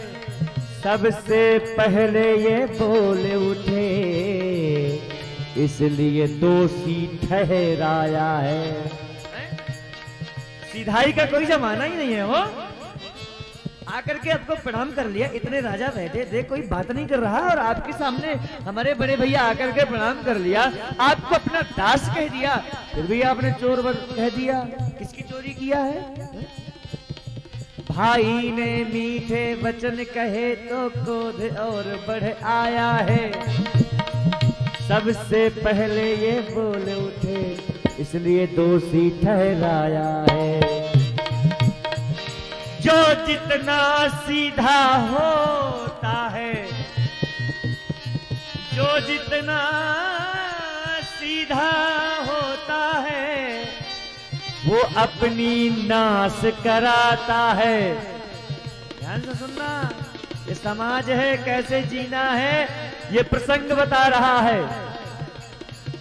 सबसे पहले ये बोले उठे इसलिए दोषी ठहराया है। सीधाई का कोई जमाना ही नहीं है। वो आकर के आपको प्रणाम कर लिया, इतने राजा बैठे थे कोई बात नहीं कर रहा और आपके सामने हमारे बड़े भैया आकर के प्रणाम कर लिया, आपको अपना दास कह दिया, फिर भी आपने चोर कह दिया। किसकी चोरी किया है? भाई ने मीठे वचन कहे तो क्रोध और बढ़ आया है। सबसे पहले ये बोल उठे इसलिए दोषी ठहराया है। जो जितना सीधा होता है, जो जितना सीधा होता है वो अपनी नाश कराता है। ध्यान से सुनना, ये समाज है कैसे जीना है ये प्रसंग बता रहा है।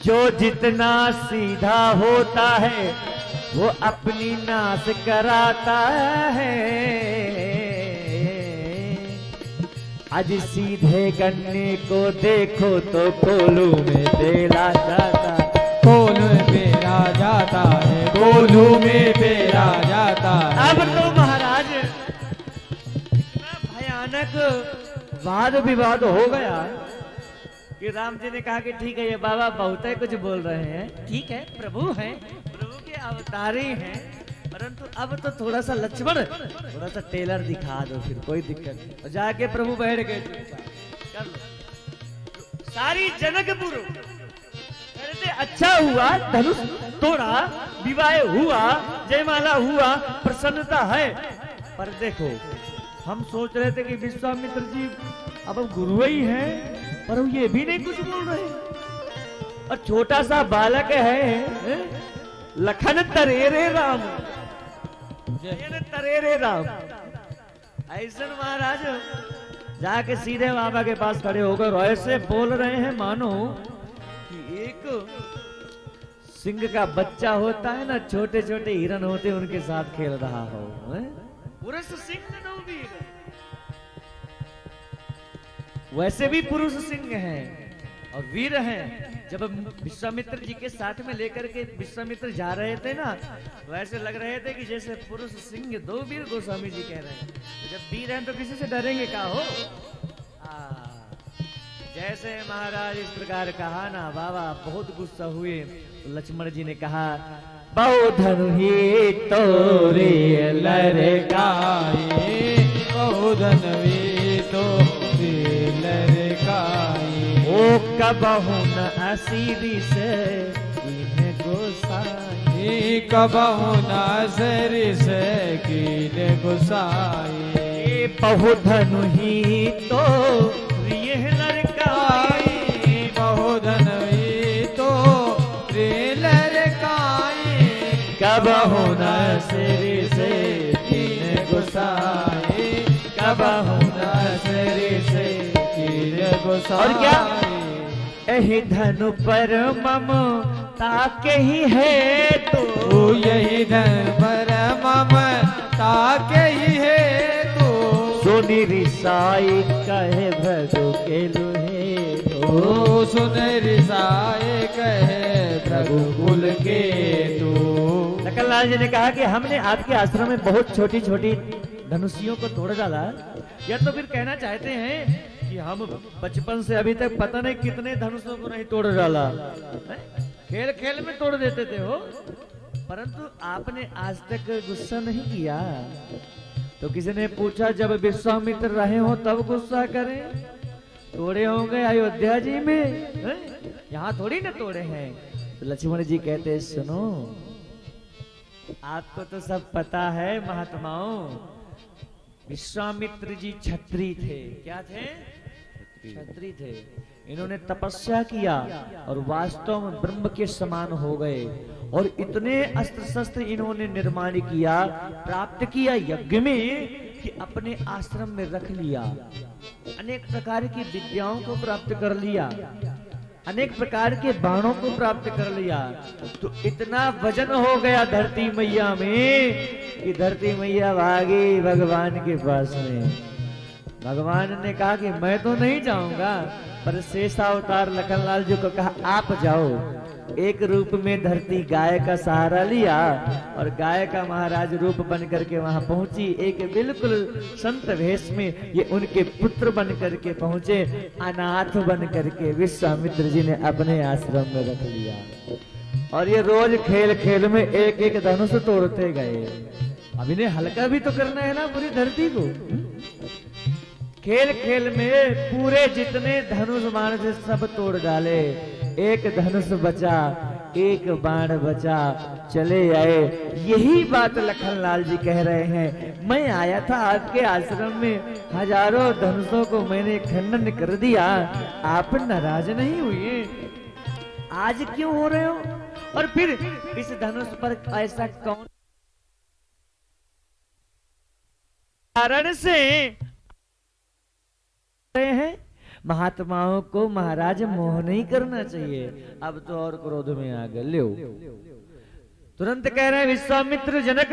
जो जितना सीधा होता है वो अपनी नाश कराता है। आज सीधे गन्ने को देखो तो कोलू में बेला जाता, कोलू में बेरा जाता है, कोलू में बेरा जाता है। अब तो महाराज इतना भयानक वाद विवाद हो गया कि राम जी ने कहा कि ठीक है ये बाबा बहुत ही कुछ बोल रहे हैं, ठीक है प्रभु हैं, प्रभु के अवतारी हैं, परंतु अब तो थोड़ा सा लक्ष्मण थोड़ा सा टेलर दिखा दो, फिर कोई दिक्कत नहीं। और जाके प्रभु बैठ गए कर लो। सारी जनकपुर कहते अच्छा हुआ, धनुष तोड़ा, विवाह हुआ, जयमाला हुआ, प्रसन्नता है। पर देखो हम सोच रहे थे कि विश्वामित्र जी अब गुरु ही हैं, पर ये भी नहीं कुछ बोल रहे और छोटा सा बालक है लखन तरेरे राम, तरेरे राम। ऐसा महाराज जाके सीधे बाबा के पास खड़े होकर ऐसे बोल रहे हैं मानो कि एक सिंह का बच्चा होता है ना, छोटे छोटे हिरन होते हैं उनके साथ खेल रहा हो। पुरुष सिंह नौवीर, वैसे भी पुरुष सिंह है और वीर हैं। जब विश्वामित्र जी के साथ में लेकर के विश्वामित्र जा रहे थे ना, तो ऐसे लग रहे थे कि जैसे पुरुष सिंह दो वीर, गोस्वामी जी कह रहे हैं। तो जब वीर हैं तो किसी से डरेंगे क्या हो। जैसे महाराज इस प्रकार कहा ना, बाबा बहुत गुस्सा हुए। तो लक्ष्मण जी ने कहा, बहु धनु ही तोरे लड़काए, बहु धनवी तो लड़काई। ओ कबहु न असीरी से कीन गोसाई, कबहु न सरी से कीन गोसाई। बहु धनु ही तो रिय लड़काई, बहु धनवी तो लड़काई। कबहु न सिर से कीन गोसाई, कबहु न सिर से कीन गोसाई। और क्या, यही धनु पर ममता के ही है तो, यही धन पर ममता के ही है तो। सोनी रिसाई कहे भगु के लुहे तो, सुन रिसाए कहे प्रभु कुल के तू। लखनलाल जी ने कहा कि हमने आपके आश्रम में बहुत छोटी छोटी धनुषियों को तोड़ डाला, या तो फिर कहना चाहते हैं कि हम बचपन से अभी तक पता नहीं कितने धनुषों को नहीं तोड़ डाला, खेल खेल में तोड़ देते थे हो, परंतु आपने आज तक गुस्सा नहीं किया। तो किसी ने पूछा, जब विश्वामित्र रहे हो तब गुस्सा करें, तोड़े होंगे अयोध्या जी में, यहाँ थोड़ी ना तोड़े हैं। तो लक्ष्मण जी कहते, सुनो आपको तो सब पता है महात्माओं, विश्वामित्र जी क्षत्रिय थे। क्या थे? क्षत्रिय थे। इन्होंने तपस्या किया और वास्तव में ब्रह्म के समान हो गए, और इतने अस्त्र शस्त्र इन्होंने निर्माण किया, प्राप्त किया यज्ञ में, कि अपने आश्रम में रख लिया। अनेक प्रकार की विद्याओं को प्राप्त कर लिया, अनेक प्रकार के बाणों को प्राप्त कर लिया। तो इतना वजन हो गया धरती मैया में कि धरती मैया भागी भगवान के पास में। भगवान ने कहा कि मैं तो नहीं जाऊंगा, पर शेषावतार लखनलाल जी को कहा आप जाओ। एक रूप में धरती गाय का सहारा लिया और गाय का महाराज रूप बन करके वहां पहुंची। एक बिल्कुल संत वेश में ये उनके पुत्र बन करके पहुंचे, अनाथ बन करके विश्वामित्र जी ने अपने आश्रम में रख लिया। और ये रोज खेल खेल में एक एक धनुष तोड़ते गए। अब इन्हें हल्का भी तो करना है ना पूरी धरती को। खेल खेल में पूरे जितने धनुष बाण से सब तोड़ डाले, एक धनुष बचा, एक बाण बचा, चले आए। यही बात लखनलाल जी कह रहे हैं, मैं आया था आपके आश्रम में, हजारों धनुषों को मैंने खंडन कर दिया, आप नाराज नहीं हुए, आज क्यों हो रहे हो? और फिर इस धनुष पर ऐसा कौन कारण से हैं? महात्माओं को महाराज मोह नहीं करना चाहिए। अब तो और क्रोध में आ गए। लो तुरंत कह रहे हैं विश्वामित्र जनक,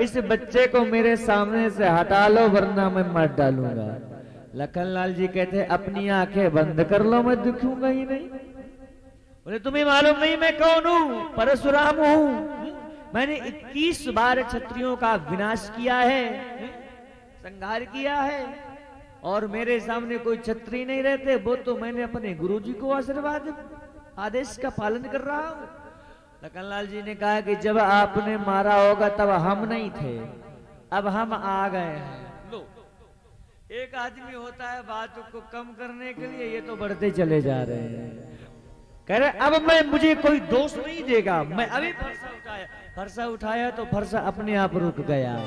इस बच्चे को मेरे सामने से हटा लो वरना मैं मार डालूंगा। लखनलाल जी कहते हैं अपनी आंखें बंद कर लो, मैं दिखूंगा ही नहीं। बोले तुम्हें मालूम नहीं मैं कौन हूँ? परशुराम हूँ। मैंने 21 बार क्षत्रियों का विनाश किया है, संहार किया है, और मेरे सामने कोई क्षत्रिय नहीं रहते। वो तो मैंने अपने गुरुजी को आशीर्वाद आदेश का पालन कर रहा हूं। लखनलाल जी ने कहा कि जब आपने मारा होगा तब हम नहीं थे, अब हम आ गए हैं। लो एक आदमी होता है बात को कम करने के लिए, ये तो बढ़ते चले जा रहे हैं। कह रहे अब मुझे कोई दोष नहीं देगा। मैं अभी फरसा उठाया तो फरसा अपने आप रुक गया।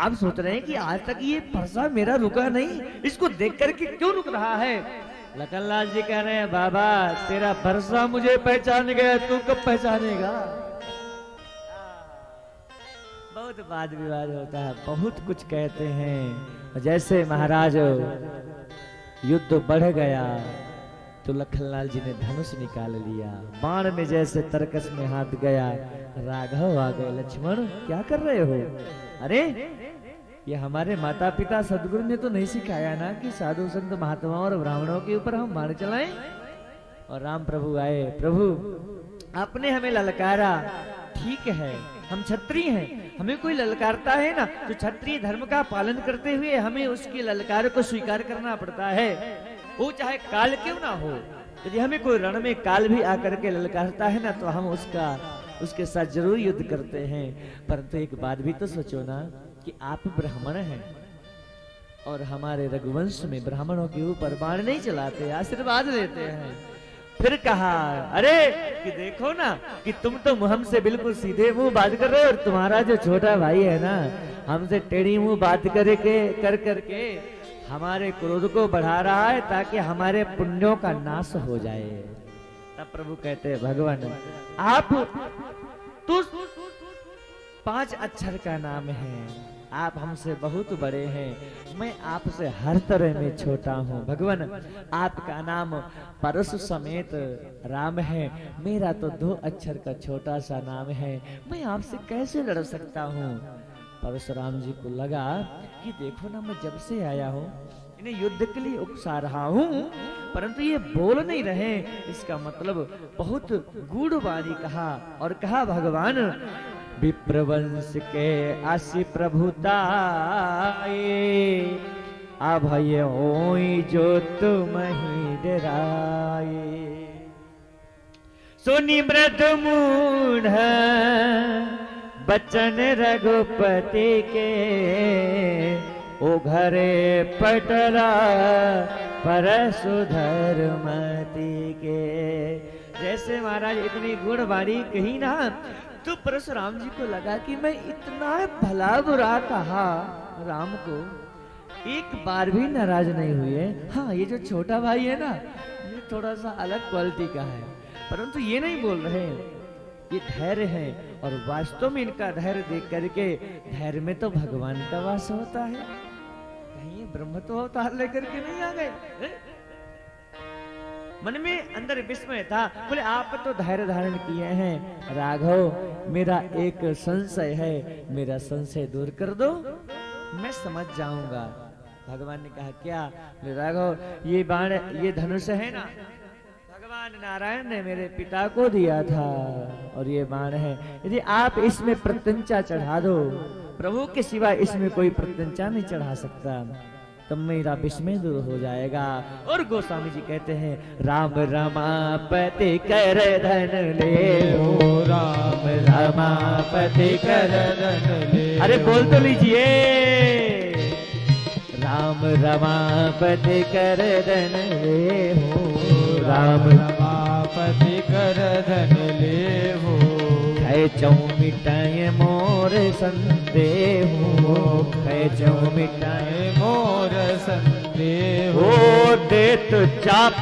अब सोच रहे हैं कि आज तक ये फरसा मेरा रुका नहीं, इसको देख करके क्यों रुक रहा है? लखनलाल जी कह रहे हैं बाबा तेरा फरसा मुझे पहचान गया, तू कब पहचानेगा? बहुत वाद विवाद होता है, बहुत कुछ कहते हैं। जैसे महाराज युद्ध बढ़ गया तो लखनलाल जी ने धनुष निकाल लिया, बाण में जैसे तरकस में हाथ गया, राघव आ गए। लक्ष्मण क्या कर रहे हो? अरे ये हमारे माता पिता सदगुरु ने तो नहीं सिखाया ना कि साधु संत महात्माओं और ब्राह्मणों के ऊपर हम बाण चलाएं? और राम प्रभु आए, प्रभु आपने हमें ललकारा, ठीक है हम क्षत्रिय हैं, हमें कोई ललकारता है ना तो क्षत्रिय धर्म का पालन करते हुए हमें उसकी ललकार को स्वीकार करना पड़ता है, वो चाहे काल क्यों ना हो। यदि हमें कोई रण में काल भी आकर के ललकारता है ना तो हम उसके साथ जरूर युद्ध करते हैं। परंतु एक बात भी तो सोचो ना कि आप ब्राह्मण हैं और हमारे रघुवंश में ब्राह्मणों के ऊपर बाण नहीं चलाते, आशीर्वाद देते हैं। फिर कहा अरे कि देखो ना कि तुम तो हमसे बिल्कुल सीधे मुंह बात कर रहे हो और तुम्हारा जो छोटा भाई है ना हमसे टेढ़ी मुंह बात कर करके हमारे क्रोध को बढ़ा रहा है ताकि हमारे पुण्यों का नाश हो जाए। तब प्रभु कहते हैं भगवान आप तो 5 अक्षर का नाम है, आप हमसे बहुत बड़े हैं, मैं आपसे हर तरह में छोटा हूँ। भगवान आपका नाम परशु समेत राम है, मेरा तो 2 अक्षर का छोटा सा नाम है, मैं आपसे कैसे लड़ सकता हूँ। परशुराम जी को लगा कि देखो ना मैं जब से आया हूँ इन्हें युद्ध के लिए उकसा रहा हूँ परंतु ये बोल नहीं रहे, इसका मतलब बहुत गूढ़ वाणी कहा और कहा भगवान विप्रवंश के आशी प्रभुताए अभय होई जो तुम ही डराए। सुनी मृद मूढ़ बचन रघुपति के ओ घरे पटरा परशु धर्मति के। जैसे महाराज इतनी गुणवाणी कही ना तो परशुराम जी को लगा कि मैं इतना भला बुरा कहा राम को, एक बार भी नाराज नहीं हुए। हाँ ये जो छोटा भाई है ना ये थोड़ा सा अलग क्वालिटी का है परंतु ये नहीं बोल रहे, ये धैर्य है और वास्तव में इनका धैर्य देख करके धैर्य में तो भगवान का वास होता है, कहीं ये ब्रह्म तो अवतार लेकर के नहीं आ गए। मन में अंदर विस्मय था, बोले आप तो धैर्य धारण किए हैं राघव, मेरा एक संशय है, मेरा संशय दूर कर दो मैं समझ जाऊंगा। भगवान ने कहा क्या? बोले राघव ये बाण ये धनुष है ना भगवान नारायण ने मेरे पिता को दिया था और ये बाण है, यदि आप इसमें प्रत्यंचा चढ़ा दो, प्रभु के सिवा इसमें कोई प्रत्यंचा नहीं चढ़ा सकता, तब मेरा विस्मय दूर हो जाएगा। और गोस्वामी जी कहते हैं राम रमापति कर धन ले हो, राम रमापति कर धन ले। अरे बोल तो लीजिए राम रमापति कर धन ले हो, राम रमापति कर धन ले हो। खैचौ मिटाए मोर संदेह हो, खैचौ मिटाए मोर संदेह हो। देत चाप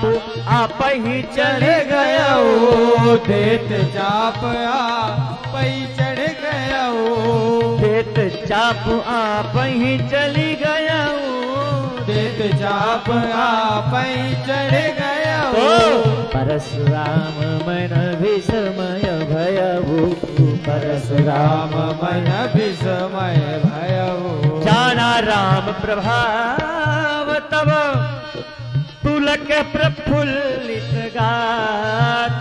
आप ही चढ़ गया हो, देत चाप आप ही चढ़ गया हो, देत चाप आप ही चली गया हो, देत चाप आप ही चढ़ गया हो। परशुराम मन विस्मय भयभू, परशुराम मन विस्मय भयभू। जाना राम प्रभाव तब पुलक प्रफुल्लित गात,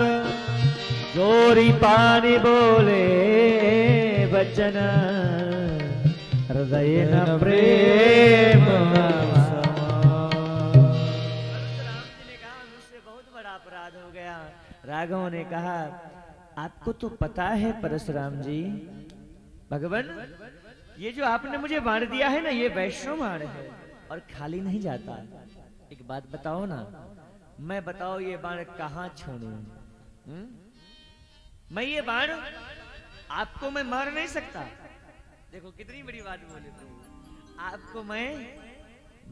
जोरी पानी बोले वचन हृदय न प्रेम। अपराध हो गया। राघव ने कहा आपको तो पता है परशुराम जी, भगवान ये जो आपने मुझे बाण दिया है ना ये वैष्णो बाण है और खाली नहीं जाता। एक बात बताओ ना, मैं बताओ ये बाण कहाँ छोड़ूं? मैं ये बाण आपको मैं मार नहीं सकता। देखो कितनी बड़ी बात बोले तो आपको मैं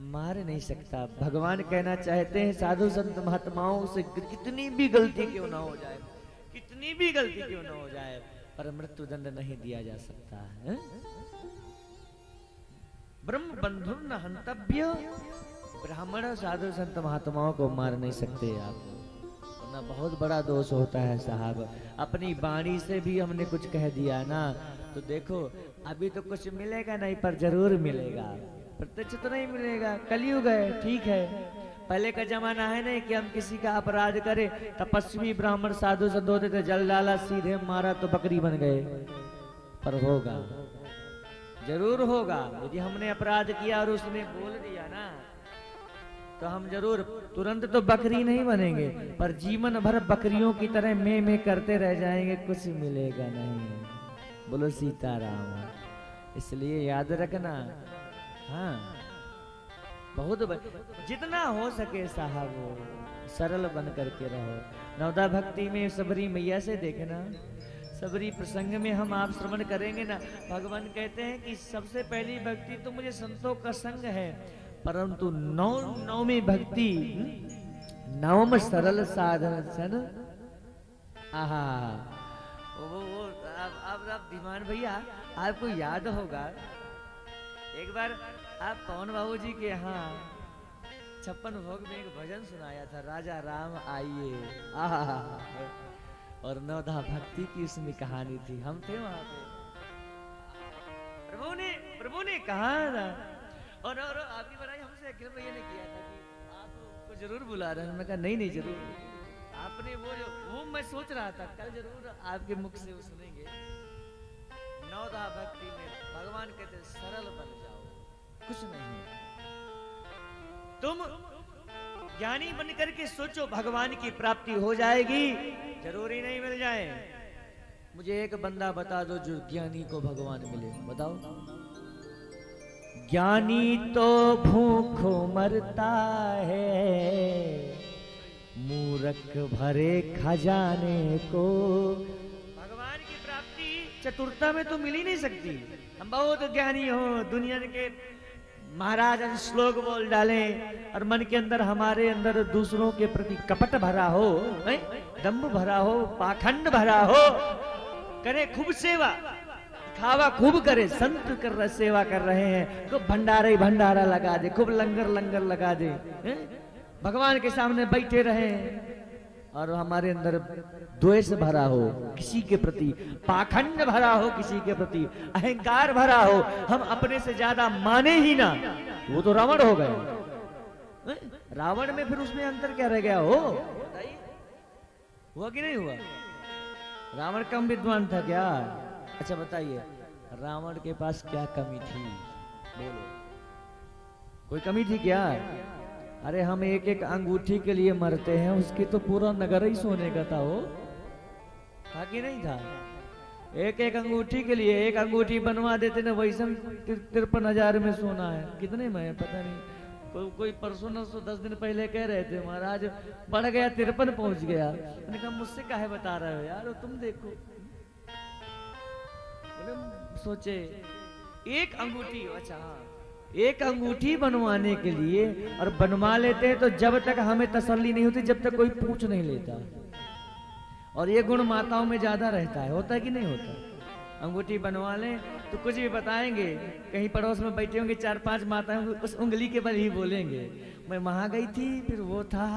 मार नहीं सकता। भगवान कहना चाहते हैं साधु संत महात्माओं से कितनी भी गलती क्यों ना हो जाए, कितनी भी गलती क्यों ना हो जाए, पर मृत्यु दंड नहीं दिया जा सकता है। ब्रह्म बंधु न हंतव्य, ब्राह्मण साधु संत महात्माओं को मार नहीं सकते आप, वरना बहुत बड़ा दोष होता है साहब। अपनी वाणी से भी हमने कुछ कह दिया ना तो देखो अभी तो कुछ मिलेगा नहीं पर जरूर मिलेगा, प्रत्यक्ष तो नहीं मिलेगा, कलयुग है ठीक है, पहले का जमाना है नहीं कि हम किसी का अपराध करें, तपस्वी ब्राह्मण साधु से धो देते, जल डाला सीधे मारा तो बकरी बन गए। पर होगा, जरूर होगा। यदि हमने अपराध किया और उसने बोल दिया ना, तो हम जरूर तुरंत तो बकरी नहीं बनेंगे, पर जीवन भर बकरियों की तरह में करते रह जाएंगे, कुछ मिलेगा नहीं। बोलो सीताराम। इसलिए याद रखना, हाँ, जितना हो सके साहब सरल बन करके रहो। नवदा भक्ति में सबरी मैया से देखना, सबरी प्रसंग में हम आप श्रवण करेंगे ना, भगवान कहते हैं कि सबसे पहली भक्ति तो मुझे संतों का संग है, परंतु नवमी भक्ति नवम सरल साधन। आहा, वो अब धीमान भैया आपको याद होगा, एक बार आप पवन बाबू जी के यहाँ 56 भोग में एक भजन सुनाया था, राजा राम आइए। आहा, और नवधा भक्ति की उसमें कहानी थी, हम थे वहां पे। प्रभु ने कहा ना, और आपकी बड़ाई हमसे अखिल भैया ने किया था कि आपको जरूर बुला रहे हैं। मैं कहा नहीं जरूर, आपने वो मैं सोच रहा था कल जरूर आपके मुख से वो सुनेंगे। नवधा भक्ति में भगवान कहते सरल बन जाओ, कुछ नहीं, तुम ज्ञानी बन करके सोचो भगवान की प्राप्ति हो जाएगी, जरूरी नहीं मिल जाए। मुझे एक बंदा बता दो जो ज्ञानी को भगवान मिले, बताओ। ज्ञानी तो भूखो मरता है, मूर्ख भरे खजाने को। भगवान की प्राप्ति चतुरता में तो मिल ही नहीं सकती। हम बहुत ज्ञानी हो, दुनिया के महाराज श्लोक बोल डाले और मन के अंदर हमारे अंदर दूसरों के प्रति कपट भरा हो, दंभ भरा हो, पाखंड भरा हो, करे खूब सेवा, खावा खूब करे, संत कर रहे, सेवा कर रहे हैं, खूब भंडारा लगा दे, खूब लंगर लगा दे, भगवान के सामने बैठे रहे और हमारे अंदर द्वेष भरा हो किसी के प्रति, पाखंड भरा हो किसी के प्रति, अहंकार भरा हो, हम अपने से ज्यादा माने ही ना, वो तो रावण हो गए। रावण में फिर उसमें अंतर क्या रह गया? हो हुआ कि नहीं हुआ? रावण कम विद्वान था क्या? अच्छा बताइए, रावण के पास क्या कमी थी? बोलो, कोई कमी थी क्या? अरे हम एक एक अंगूठी के लिए मरते हैं, उसकी तो पूरा नगर ही सोने का था। वो था कि नहीं था? एक एक अंगूठी के लिए, एक अंगूठी बनवा देते ना, वैसे 53,000 में सोना है, कितने में पता नहीं। कोई परसों नरसों 10 दिन पहले कह रहे थे महाराज बढ़ गया 53 पहुंच गया। मैंने कहा मुझसे काहे बता रहे हो यार, तुम देखो। सोचे एक अंगूठी, अच्छा हाँ, एक अंगूठी बनवाने के लिए, और बनवा लेते हैं तो जब तक हमें तसल्ली नहीं होती, जब तक कोई पूछ नहीं लेता। और ये गुण माताओं में ज्यादा रहता है, होता है कि नहीं होता? अंगूठी बनवा लें तो कुछ भी बताएंगे, कहीं पड़ोस में बैठे होंगे 4-5 माताएं, उस उंगली के बल ही बोलेंगे मैं वहां गई थी, फिर वो था।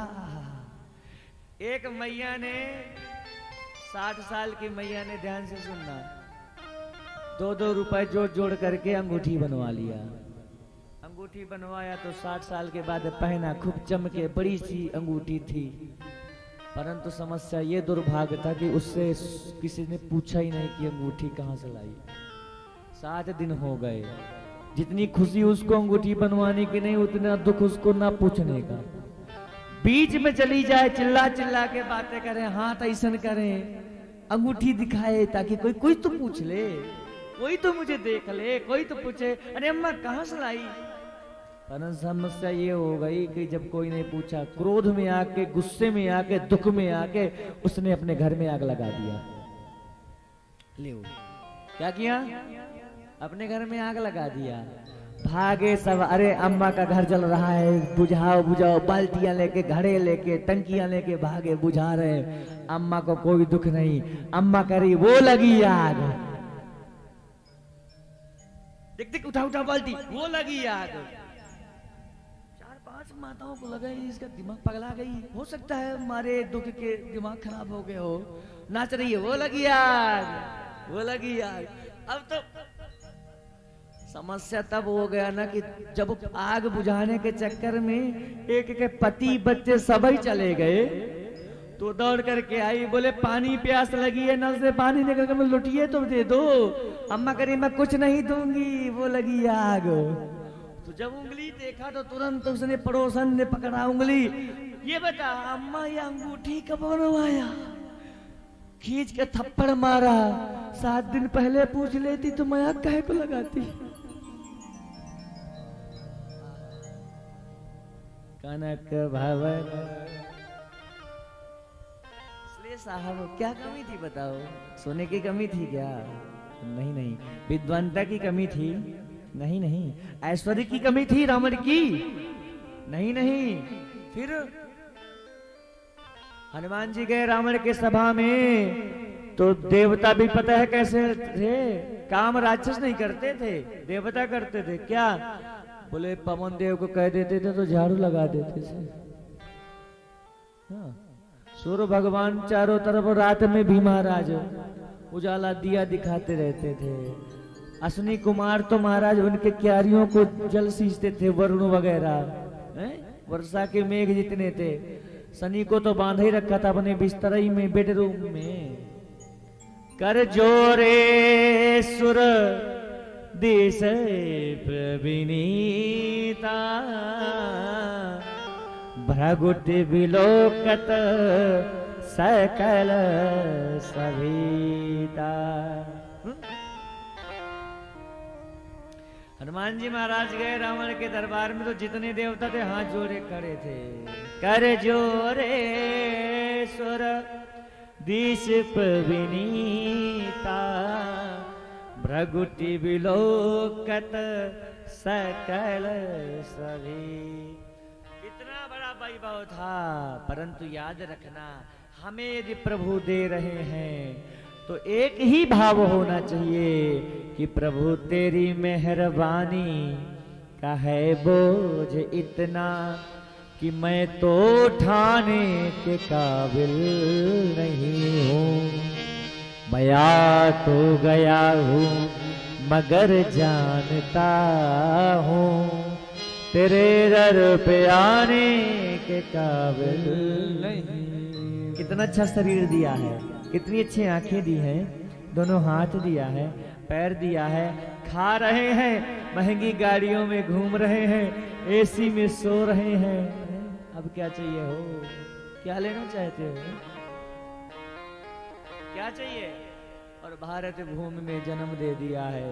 एक मैया ने, 60 साल की मैया ने, ध्यान से सुनना, 2-2 रुपए जोड़ करके अंगूठी बनवा लिया। अंगूठी बनवाया तो 60 साल के बाद पहना, खूब चमके, बड़ी सी अंगूठी थी। परंतु समस्या ये दुर्भाग्य था कि उससे किसी ने पूछा ही नहीं कि अंगूठी कहाँ से लाई। 7 दिन हो गए, जितनी खुशी उसको अंगूठी बनवाने की नहीं, उतना दुख उसको ना पूछने का। बीच में चली जाए, चिल्ला चिल्ला के बातें करें, हाथ ऐसा करें, अंगूठी दिखाए ताकि कोई तो पूछ ले, कोई तो मुझे देख ले, कोई तो पूछे अरे अम्मा कहाँ से लाई। पर समस्या ये हो गई कि जब कोई नहीं पूछा, क्रोध में आके, गुस्से में आके, दुख में आके उसने अपने घर में आग लगा दिया। ले क्या किया? अपने घर में आग लगा दिया। भागे सब, अरे अम्मा का घर जल रहा है, बुझाओ बुझाओ, बाल्टियां लेके, घड़े लेके, टंकियां लेके भागे, बुझा रहे। अम्मा को कोई दुख नहीं, अम्मा करी वो लगी आग, देख देख, उठा बाल्टी, वो लगी आग। 4-5 माताओं को लगा इसका दिमाग पगला गई, हो सकता है हमारे दुख के दिमाग खराब हो गए हो, नाच रही है, वो लगी आग, वो लगी आग। अब तो समस्या तब हो गया ना कि जब आग बुझाने के चक्कर में एक के पति बच्चे सभी चले गए, तो दौड़ करके आई, बोले पानी प्यास लगी है, नल से पानी निकल कर लुटिए तो दे दो। अम्मा करी मैं कुछ नहीं दूंगी, वो लगी आग। तो जब उंगली देखा तो तुरंत उसने पड़ोसन ने पकड़ा उंगली, ये बता अम्मा ये अंगूठी कब बनवाया? खींच के थप्पड़ मारा, 7 दिन पहले पूछ लेती तो मैं काहे को लगाती। कनक भवन इसलिए साहब क्या कमी थी बताओ? सोने की कमी थी क्या? नहीं नहीं। विद्वानता की कमी थी? नहीं नहीं। ऐश्वर्य की कमी थी रावण की? नहीं नहीं। फिर हनुमान जी गए रावण के सभा में, तो देवता भी पता है कैसे थे, काम राक्षस नहीं करते थे, देवता करते थे। क्या बोले? पवन देव को कह देते थे तो झाड़ू लगा देते थे। हाँ। सूर्य भगवान चारों तरफ, रात में भी महाराज उजाला दिया दिखाते रहते थे। अश्विनी कुमार तो महाराज उनके क्यारियों को जल सींचते थे, वरुण वगैरह वर्षा के मेघ जितने थे। शनि को तो बांध ही रखा था अपने बिस्तरई में, बेडरूम में। कर जोरे सुर देश विनीता, भ्रगुट विलोकत सकल सभीता। हनुमान जी महाराज गए रावण के दरबार में, तो जितने देवता थे हाथ जोड़े खड़े थे। कर जोरे सुर दीप विनीता, भ्रगुटि विलोकत सकल सभी। कितना बड़ा वैभव था, परंतु याद रखना हमें यदि प्रभु दे रहे हैं तो एक ही भाव होना चाहिए कि प्रभु तेरी मेहरबानी का है बोझ इतना कि मैं तो उठाने के काबिल नहीं हूँ। मैं आ तो गया हूँ मगर जानता हूँ तेरे दर पे आने के काबिल नहीं। कितना अच्छा शरीर दिया है, कितनी अच्छी आंखें दी हैं, दोनों हाथ दिया है, पैर दिया है, खा रहे हैं, महंगी गाड़ियों में घूम रहे हैं, एसी में सो रहे हैं। अब क्या चाहिए हो? क्या लेना चाहते हो? क्या चाहिए? और भारत भूमि में जन्म दे दिया है।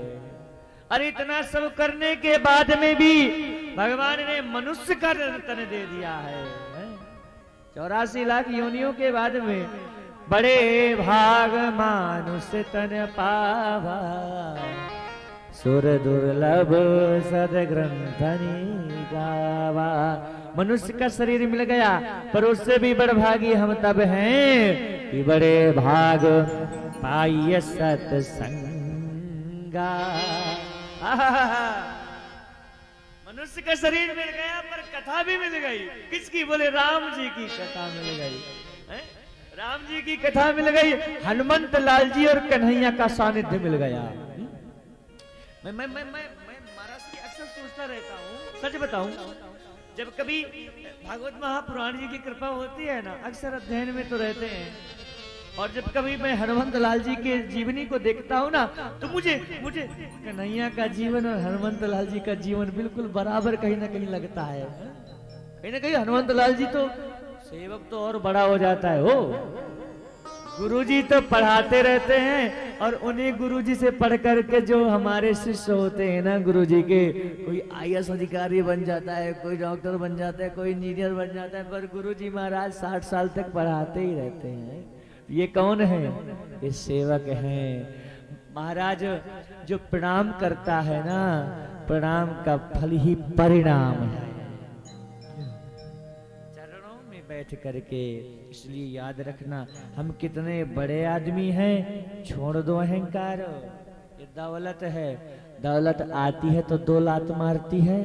अरे इतना सब करने के बाद में भी भगवान ने मनुष्य का तन दे दिया है। 84 लाख योनियों के बाद में बड़े भाग मानुष तन पावा, सुर दुर्लभ सदग्रंथनि गावा। मनुष्य का शरीर मिल गया, पर उससे भी बड़ भागी हम तब हैं कि बड़े भाग पाइय सत्संगा। मनुष्य का शरीर मिल गया पर कथा भी मिल गई। किसकी? बोले राम जी की कथा मिल गई। राम जी की कथा मिल गई, हनुमंत लाल जी और कन्हैया का सानिध्य मिल गया। मैं महाराज की अक्सर सोचता रहता हूँ, सच बताऊं, जब कभी भागवत महापुराण जी की कृपा होती है ना, अक्सर अध्ययन में तो रहते हैं, और जब कभी मैं हनुमंत लाल जी के जीवनी को देखता हूँ ना, तो मुझे कन्हैया का जीवन और हनुमंत लाल जी का जीवन बिल्कुल बराबर कहीं ना कहीं लगता है। कहीं ना कहीं हनुमंत लाल जी तो सेवक तो और बड़ा हो जाता है। हो गुरुजी तो पढ़ाते रहते हैं, और उन्हीं गुरुजी से पढ़ करके जो हमारे शिष्य होते हैं ना गुरुजी के, कोई IAS अधिकारी बन जाता है, कोई डॉक्टर बन जाता है, कोई इंजीनियर बन जाता है, पर गुरुजी महाराज 60 साल तक पढ़ाते ही रहते हैं। ये कौन है? ये सेवक हैं। महाराज जो प्रणाम करता है ना, प्रणाम का फल ही परिणाम है। बैठ करके, इसलिए याद रखना हम कितने बड़े आदमी हैं। छोड़ दो अहंकार। ये दौलत है, दौलत आती है तो 2 लात मारती है,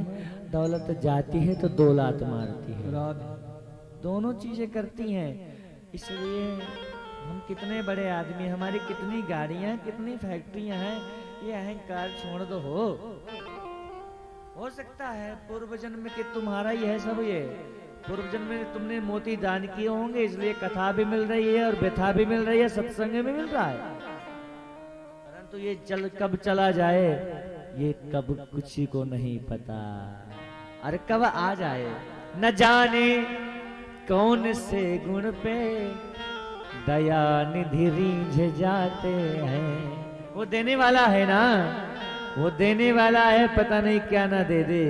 दौलत जाती है तो 2 लात मारती है, दोनों चीजें करती हैं। इसलिए हम कितने बड़े आदमी, हमारी कितनी गाड़ियां, कितनी फैक्ट्रियां हैं, ये अहंकार छोड़ दो। हो हो सकता है पूर्व जन्म के तुम्हारा ही है सब ये। पूर्व जन्म में तुमने मोती दान किए होंगे, इसलिए कथा भी मिल रही है और व्यथा भी मिल रही है, सत्संग में मिल रहा है। परंतु ये कब चला जाए ये कब किसी को नहीं पता, अरे कब आ जाए न जाने कौन से गुण पे दया निधि रीझ जाते हैं। वो देने वाला है ना, वो देने वाला है, पता नहीं क्या ना दे दे।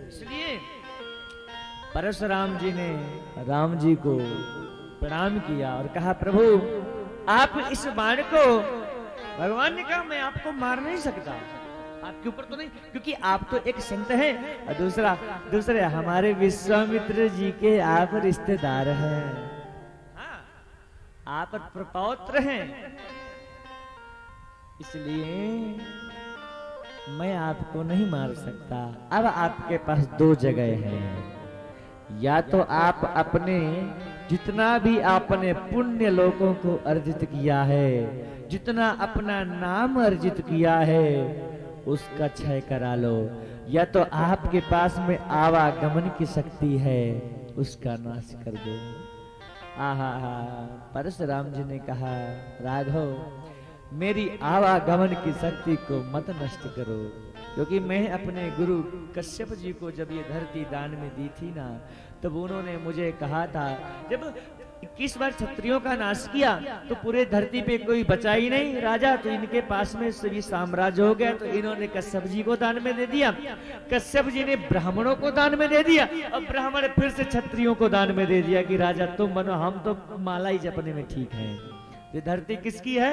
इसलिए परशुराम जी ने राम जी को प्रणाम किया और कहा प्रभु आप इस बाण को, भगवान ने कहा मैं आपको मार नहीं सकता, आपके ऊपर तो नहीं, क्योंकि आप तो एक संत हैं और दूसरे हमारे विश्वामित्र जी के आप रिश्तेदार हैं, हाँ, आप प्रपौत्र हैं, इसलिए मैं आपको नहीं मार सकता। अब आपके पास दो जगह है, या तो आप अपने जितना भी आपने पुण्य लोगों को अर्जित किया है, जितना अपना नाम अर्जित किया है उसका क्षय करा लो, या तो आपके पास में आवागमन की शक्ति है उसका नाश कर दो। आहा हा, परशुराम जी ने कहा राघव मेरी आवागमन की शक्ति को मत नष्ट करो, क्योंकि मैं अपने गुरु कश्यप जी को जब ये धरती दान में दी थी ना, तब उन्होंने मुझे कहा था जब 21 बार क्षत्रियों का नाश किया तो पूरे धरती पे कोई बचा ही नहीं राजा, तो इनके पास में सभी साम्राज्य हो गया, तो इन्होंने कश्यप जी को दान में दे दिया, कश्यप जी ने ब्राह्मणों को दान में दे दिया, अब ब्राह्मण फिर से क्षत्रियों को दान में दे दिया कि राजा तुम बनो, हम तो माला ही जपने में ठीक है। ये धरती किसकी है,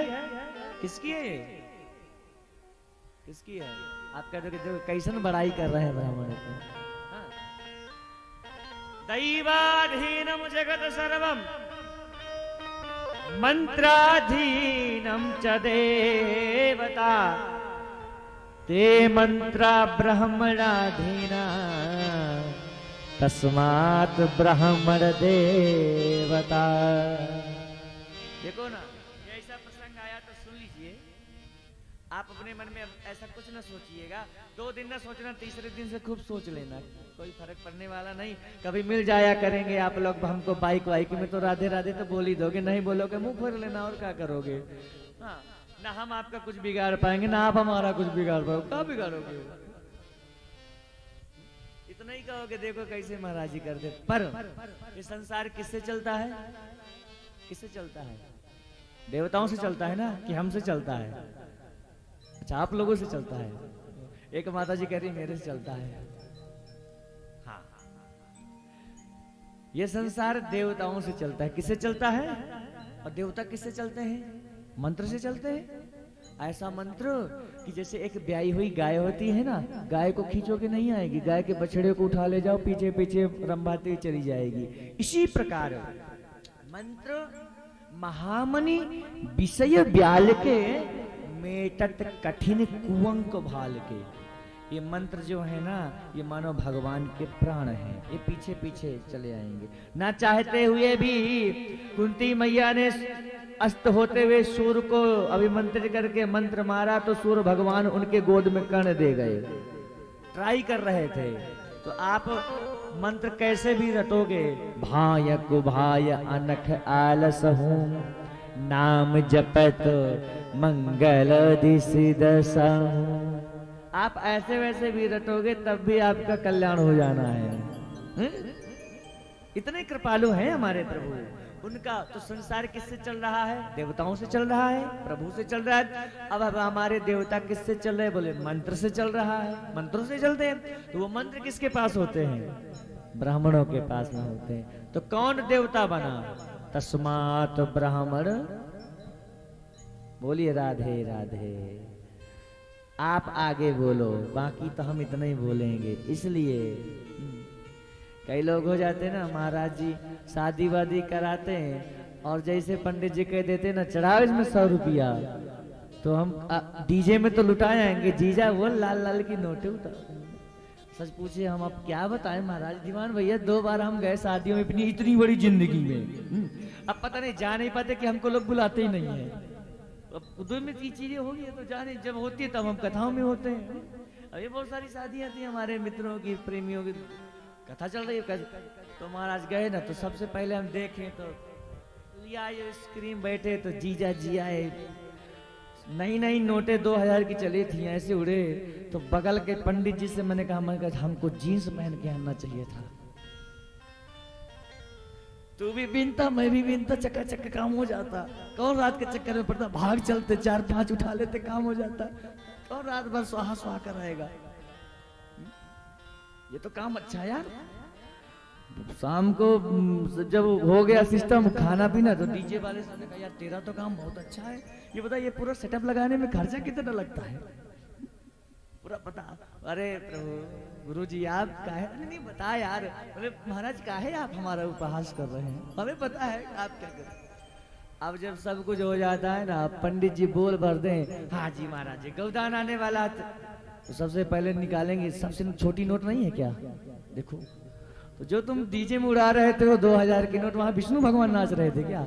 किसकी है, किसकी है? आप कहते हो कि कैसन बड़ाई कर रहे हैं ब्राह्मणों को। हाँ। दैवाधीनम जगत सर्वम मंत्राधीनम च देवता ते मंत्रा ब्रह्मणाधीना तस्मात् ब्राह्मण देवता। देखो ना ऐसा प्रसंग आया तो सुन लीजिए, आप अपने मन में ऐसा कुछ ना सोचिएगा, 2 दिन ना सोचना, तीसरे दिन से खूब सोच लेना, कोई फर्क पड़ने वाला नहीं। कभी मिल जाया करेंगे आप लोग हमको बाइक वाइक में तो राधे राधे तो बोल ही दोगे, नहीं बोलोगे मुंह खोल लेना, और क्या करोगे। हाँ, ना हम आपका कुछ बिगाड़ पाएंगे ना आप हमारा कुछ बिगाड़ पाओगे, क्या बिगाड़ोगे, इतना ही कहोगे देखो कैसे महाराज जी करते। पर ये संसार किससे चलता है, किससे चलता है? देवताओं से चलता है ना, कि हमसे चलता है? अच्छा आप लोगों से चलता है। एक माता जी कह रही मेरे से चलता है। हाँ, ये संसार देवताओं से चलता है। किससे चलता है? और देवता किससे चलते हैं? मंत्र से चलते हैं। ऐसा मंत्र कि जैसे एक ब्याई हुई गाय होती है ना, गाय को खींचो के नहीं आएगी, गाय के बछड़े को उठा ले जाओ पीछे पीछे रंभाती चली जाएगी। इसी प्रकार मंत्र महामणि विषय ब्याल के मेटत कठिन कुंवक भाल के। ये मंत्र जो है ना, ये मानो भगवान के प्राण हैं, ये पीछे पीछे चले आएंगे। ना चाहते हुए भी कुंती मैया ने अस्त होते हुए सूर्य को अभिमंत्रित करके मंत्र मारा तो सूर्य भगवान उनके गोद में कर्ण दे गए। ट्राई कर रहे थे। तो आप मंत्र कैसे भी रटोगे, भाय कुभाय अनख आलस हूं, नाम जपत मंगल दिशि दशा। आप ऐसे वैसे भी रटोगे तब भी आपका कल्याण हो जाना है। इतने कृपालु हैं हमारे प्रभु। उनका तो संसार किससे चल रहा है? देवताओं से चल रहा है, प्रभु से चल रहा है। अब हमारे देवता किससे चल रहे? बोले मंत्र से चल रहा है, मंत्रों से चलते हैं। तो वो मंत्र किसके पास होते हैं? ब्राह्मणों के पास में होते हैं। तो कौन देवता बना? तस्मात् ब्राह्मण। बोलिए राधे राधे। आप आगे बोलो, बाकी तो हम इतना ही बोलेंगे। इसलिए कई लोग हो जाते हैं ना, महाराज जी शादी वादी कराते हैं और जैसे पंडित जी कह देते हैं ना चढ़ाओ इसमें 100 रुपया, तो हम डीजे में तो लुटा आएंगे, जीजा वो लाल लाल की नोटें उतार। सच पूछे हम अब क्या बताएं महाराज। दीवान भैया 2 बार हम गए शादियों में अपनी इतनी बड़ी जिंदगी में, अब पता नहीं जा नहीं पाते कि हमको लोग बुलाते ही नहीं है। अब 2 में 3 चीजें होगी तो जाने, जब होती है तब हम कथाओं में होते हैं। अभी बहुत सारी शादियां थी हमारे मित्रों की, प्रेमियों की, कथा चल रही है। तो महाराज गए ना, तो सबसे पहले हम देखें तो लिया ये स्क्रीन, बैठे तो जीजा जी आए, नई नई नोटे 2000 की चली थी, ऐसे उड़े। तो बगल के पंडित जी से मैंने कहा हमको जीन्स पहन के आना चाहिए था। तू भी बीनता, मैं भी बीनता, चक्का चक्का काम हो जाता। कौन रात के चक्कर में पड़ता, भाग चलते 4-5 उठा लेते, काम हो जाता। कौन रात भर स्वाहा स्वाहा कर रहेगा। ये तो काम अच्छा है यार। शाम को जब हो गया सिस्टम खाना पीना, तो डीजे वाले से कहा यार तेरा तो काम बहुत अच्छा है, ये बता ये पूरा सेटअप लगाने में खर्चा कितना लगता है, पूरा बता। अरे प्रभु गुरुजी आप काहे, अरे नहीं बता यार। बोले महाराज काहे आप हमारा उपहास कर रहे हैं, हमें पता है आप क्या करें। अब जब सब कुछ हो जाता है ना, पंडित जी बोल भर दें, हाँ जी महाराज जी गौदान आने वाला, तो सबसे पहले निकालेंगे सबसे छोटी नोट नहीं है क्या, देखो। तो जो तुम डीजे में उड़ा रहे थे वो 2000 की नोट, वहां विष्णु भगवान नाच रहे थे क्या?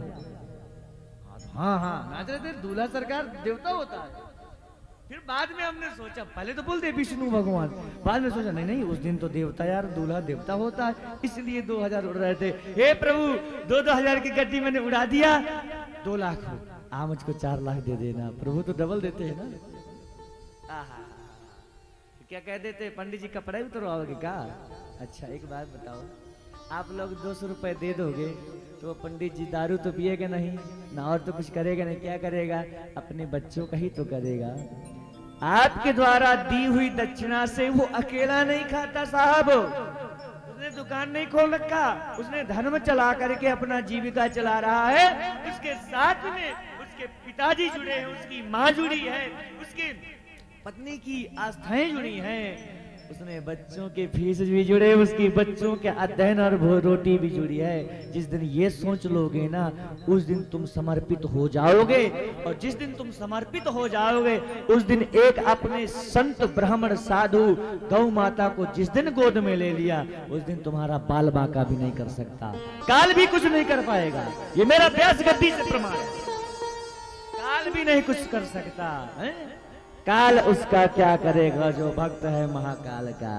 हाँ हाँ नाच रहे थे। दूल्हा सरकार देवता होता है। फिर बाद में हमने सोचा, पहले तो बोलते विष्णु भगवान, बाद में सोचा नहीं नहीं उस दिन तो देवता यार, दूल्हा देवता होता है, इसलिए 2000 उड़ रहे थे। हे प्रभु 2-2000 की गड्डी मैंने उड़ा दिया, 2 लाख आ मुझको 4 लाख दे देना। प्रभु तो डबल देते हैं ना। आहा क्या कह देते पंडित जी, कपड़ा भी तो आओगे क्या? अच्छा एक बात बताओ, आप लोग 200 रुपए दे दोगे तो पंडित जी दारू तो पिएगा नहीं ना, और तो कुछ करेगा नहीं, क्या करेगा? अपने बच्चों का ही तो करेगा। आपके द्वारा दी हुई दक्षिणा से वो अकेला नहीं खाता साहब, उसने दुकान नहीं खोल रखा, उसने धर्म चला करके अपना जीविका चला रहा है। उसके साथ में उसके पिताजी जुड़े हैं, उसकी माँ जुड़ी है, उसके पत्नी की आस्थाएं जुड़ी हैं, उसने बच्चों के फीस भी जुड़े, उसकी बच्चों के अध्ययन और रोटी भी जुड़ी है। जिस दिन ये सोच लोगे ना, उस दिन तुम समर्पित हो जाओगे, और जिस दिन तुम समर्पित हो जाओगे उस दिन एक अपने संत ब्राह्मण साधु गौ माता को जिस दिन गोद में ले लिया, उस दिन तुम्हारा बाल बांका भी नहीं कर सकता, काल भी कुछ नहीं कर पाएगा। ये मेरा व्यास गद्दी से प्रमाण है, काल भी नहीं कुछ कर सकता है? काल उसका क्या करेगा जो भक्त है महाकाल का।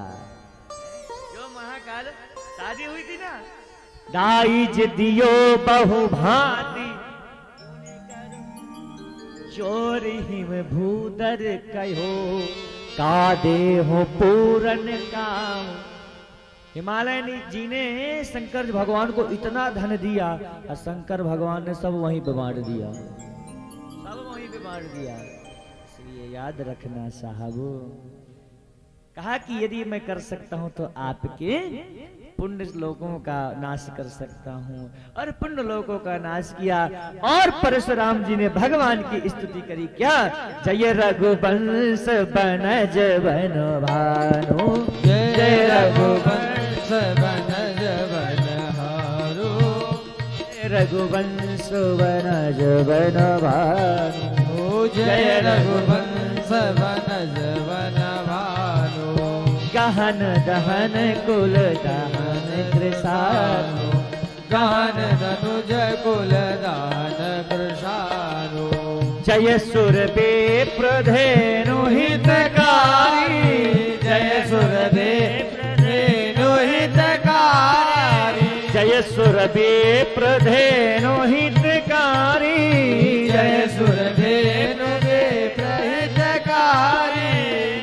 जो महाकाल शादी हुई थी ना, दाइज दियो बहु भांति चोर हिम भूदर कहो, का देहो पूरन काम। हिमालय जी ने शंकर भगवान को इतना धन दिया, और शंकर भगवान ने सब वहीं पे बांट दिया, सब वहीं पे बांट दिया। ये याद रखना साहबो, कहा कि यदि मैं कर सकता हूं तो आपके पुण्य लोकों का नाश कर सकता हूं, और पुण्य लोकों का नाश किया। और परशुराम जी ने भगवान की स्तुति करी, क्या? जय रघुवंश बनज बन भानु, जय रघुवंश बनज बनहारो, रघुवंश बनज बन भानु, जय रघुवंश बनज बनभानु। गहन दहन कुल दहन कृषानु, गहन धनुज कुल दहन कृषानु। जय सुर विप्रधेनु हितकारी, जय सुर विप्रधेनु हितकारी, जय सुर विप्रधेनु हितकारी, जय सुर धेनु विप्रहितकारी।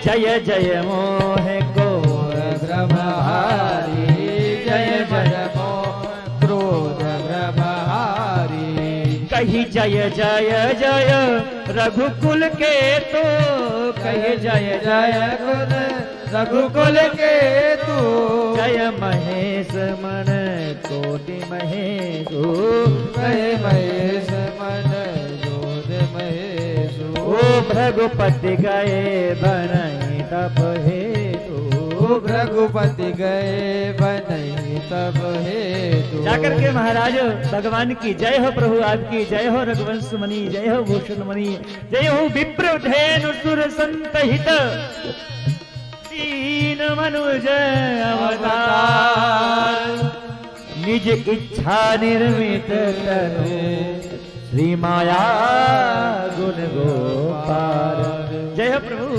जय जय मोह घोर ब्रह्महारी, जय जय मोह क्रोध ब्रह्महारी। कही जय जय जय रघुकुल के तो, कही जय जय कुल रघुकुल के तू। जय महेश मन कोटि महेशु, जय महेश मन जोध महेशु। ओ भृगुपति गए बनहि तप हेतु, रघुपति गए बनहि तब हेतु। जाकर के महाराज भगवान की जय हो, प्रभु आपकी जय हो, रघुवंश मणि जय हो, भूषण मणि जय हो। विप्रधेनु सुर संत हित, दीन मनुज अवतार। निज इच्छा निर्मित तनु, श्री माया गुण गोपाल। जय हो प्रभु।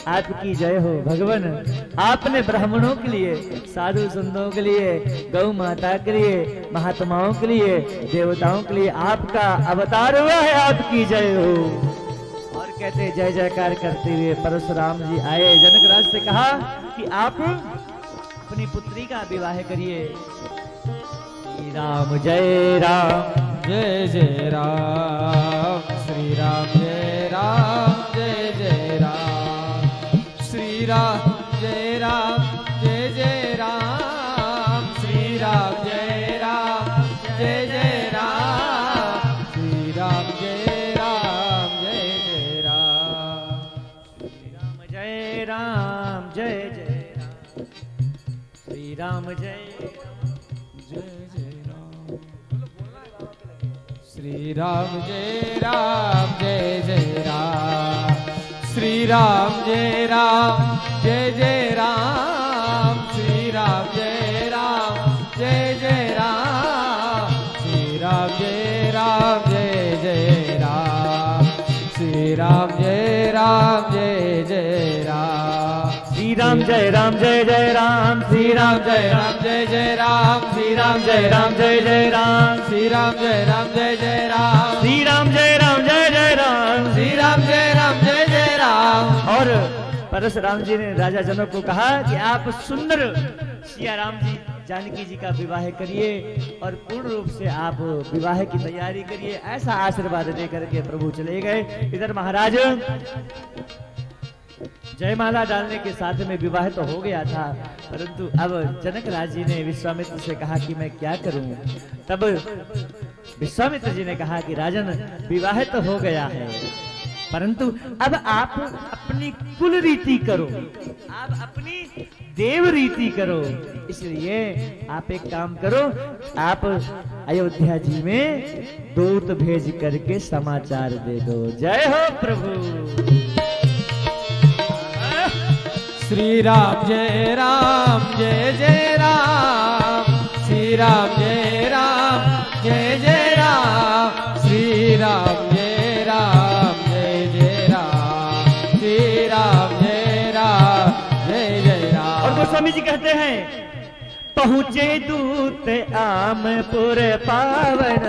आपकी जय हो भगवान। आपने ब्राह्मणों के लिए, साधु संतों के लिए, गौ माता के लिए, महात्माओं के लिए, देवताओं के लिए आपका अवतार हुआ है, आपकी जय हो। और कहते जय जयकार करते हुए परशुराम जी आए। जनक राज से कहा कि आप अपनी पुत्री का विवाह करिए। श्री राम जय राम जय जय राम, श्री राम जय राम, जय जय राम, श्री राम जय राम, जय जय राम, श्री राम जय राम, जय जय राम, श्री राम जय राम, जय जय राम, श्री राम जय राम, जय जय राम, श्री राम जय श्री राम जय राम, जय जय राम, श्री राम जय राम, जय जय राम, श्री राम जय राम, जय जय राम, श्री राम जय राम, जय जय राम, श्री राम जय राम, जय जय राम, श्री राम जय राम, जय जय राम, श्री राम जय राम, जय जय राम, श्री राम जय राम, जय जय राम, श्री राम जय राम, जय जय राम, श्री राम जय राम, जय जय राम, श्री राम जय राम, जय जय राम। और परशुराम जी ने राजा जनक को कहा कि आप सुंदर सिया राम जी जानकी जी का विवाह करिए और पूर्ण रूप से आप विवाह की तैयारी करिए। ऐसा आशीर्वाद दे करके प्रभु चले गए। इधर महाराज जयमाला डालने के साथ में विवाह तो हो गया था, परंतु अब जनक राज जी ने विश्वामित्र से कहा कि मैं क्या करूं। तब विश्वामित्र जी ने कहा कि राजन, विवाह तो हो गया है, परंतु अब आप अपनी कुल रीति करो, आप अपनी देव रीति करो। इसलिए आप एक काम करो, आप अयोध्या जी में दूत भेज करके समाचार दे दो। जय हो प्रभु। श्री राम जय राम, जय जय राम, श्री राम जय राम, जय जय राम, श्री राम जय राम, जय जय राम, श्री राम जय राम, जय जय राम। और गोस्वामी जी कहते हैं, पहुँचे दूत आमपुर पावन,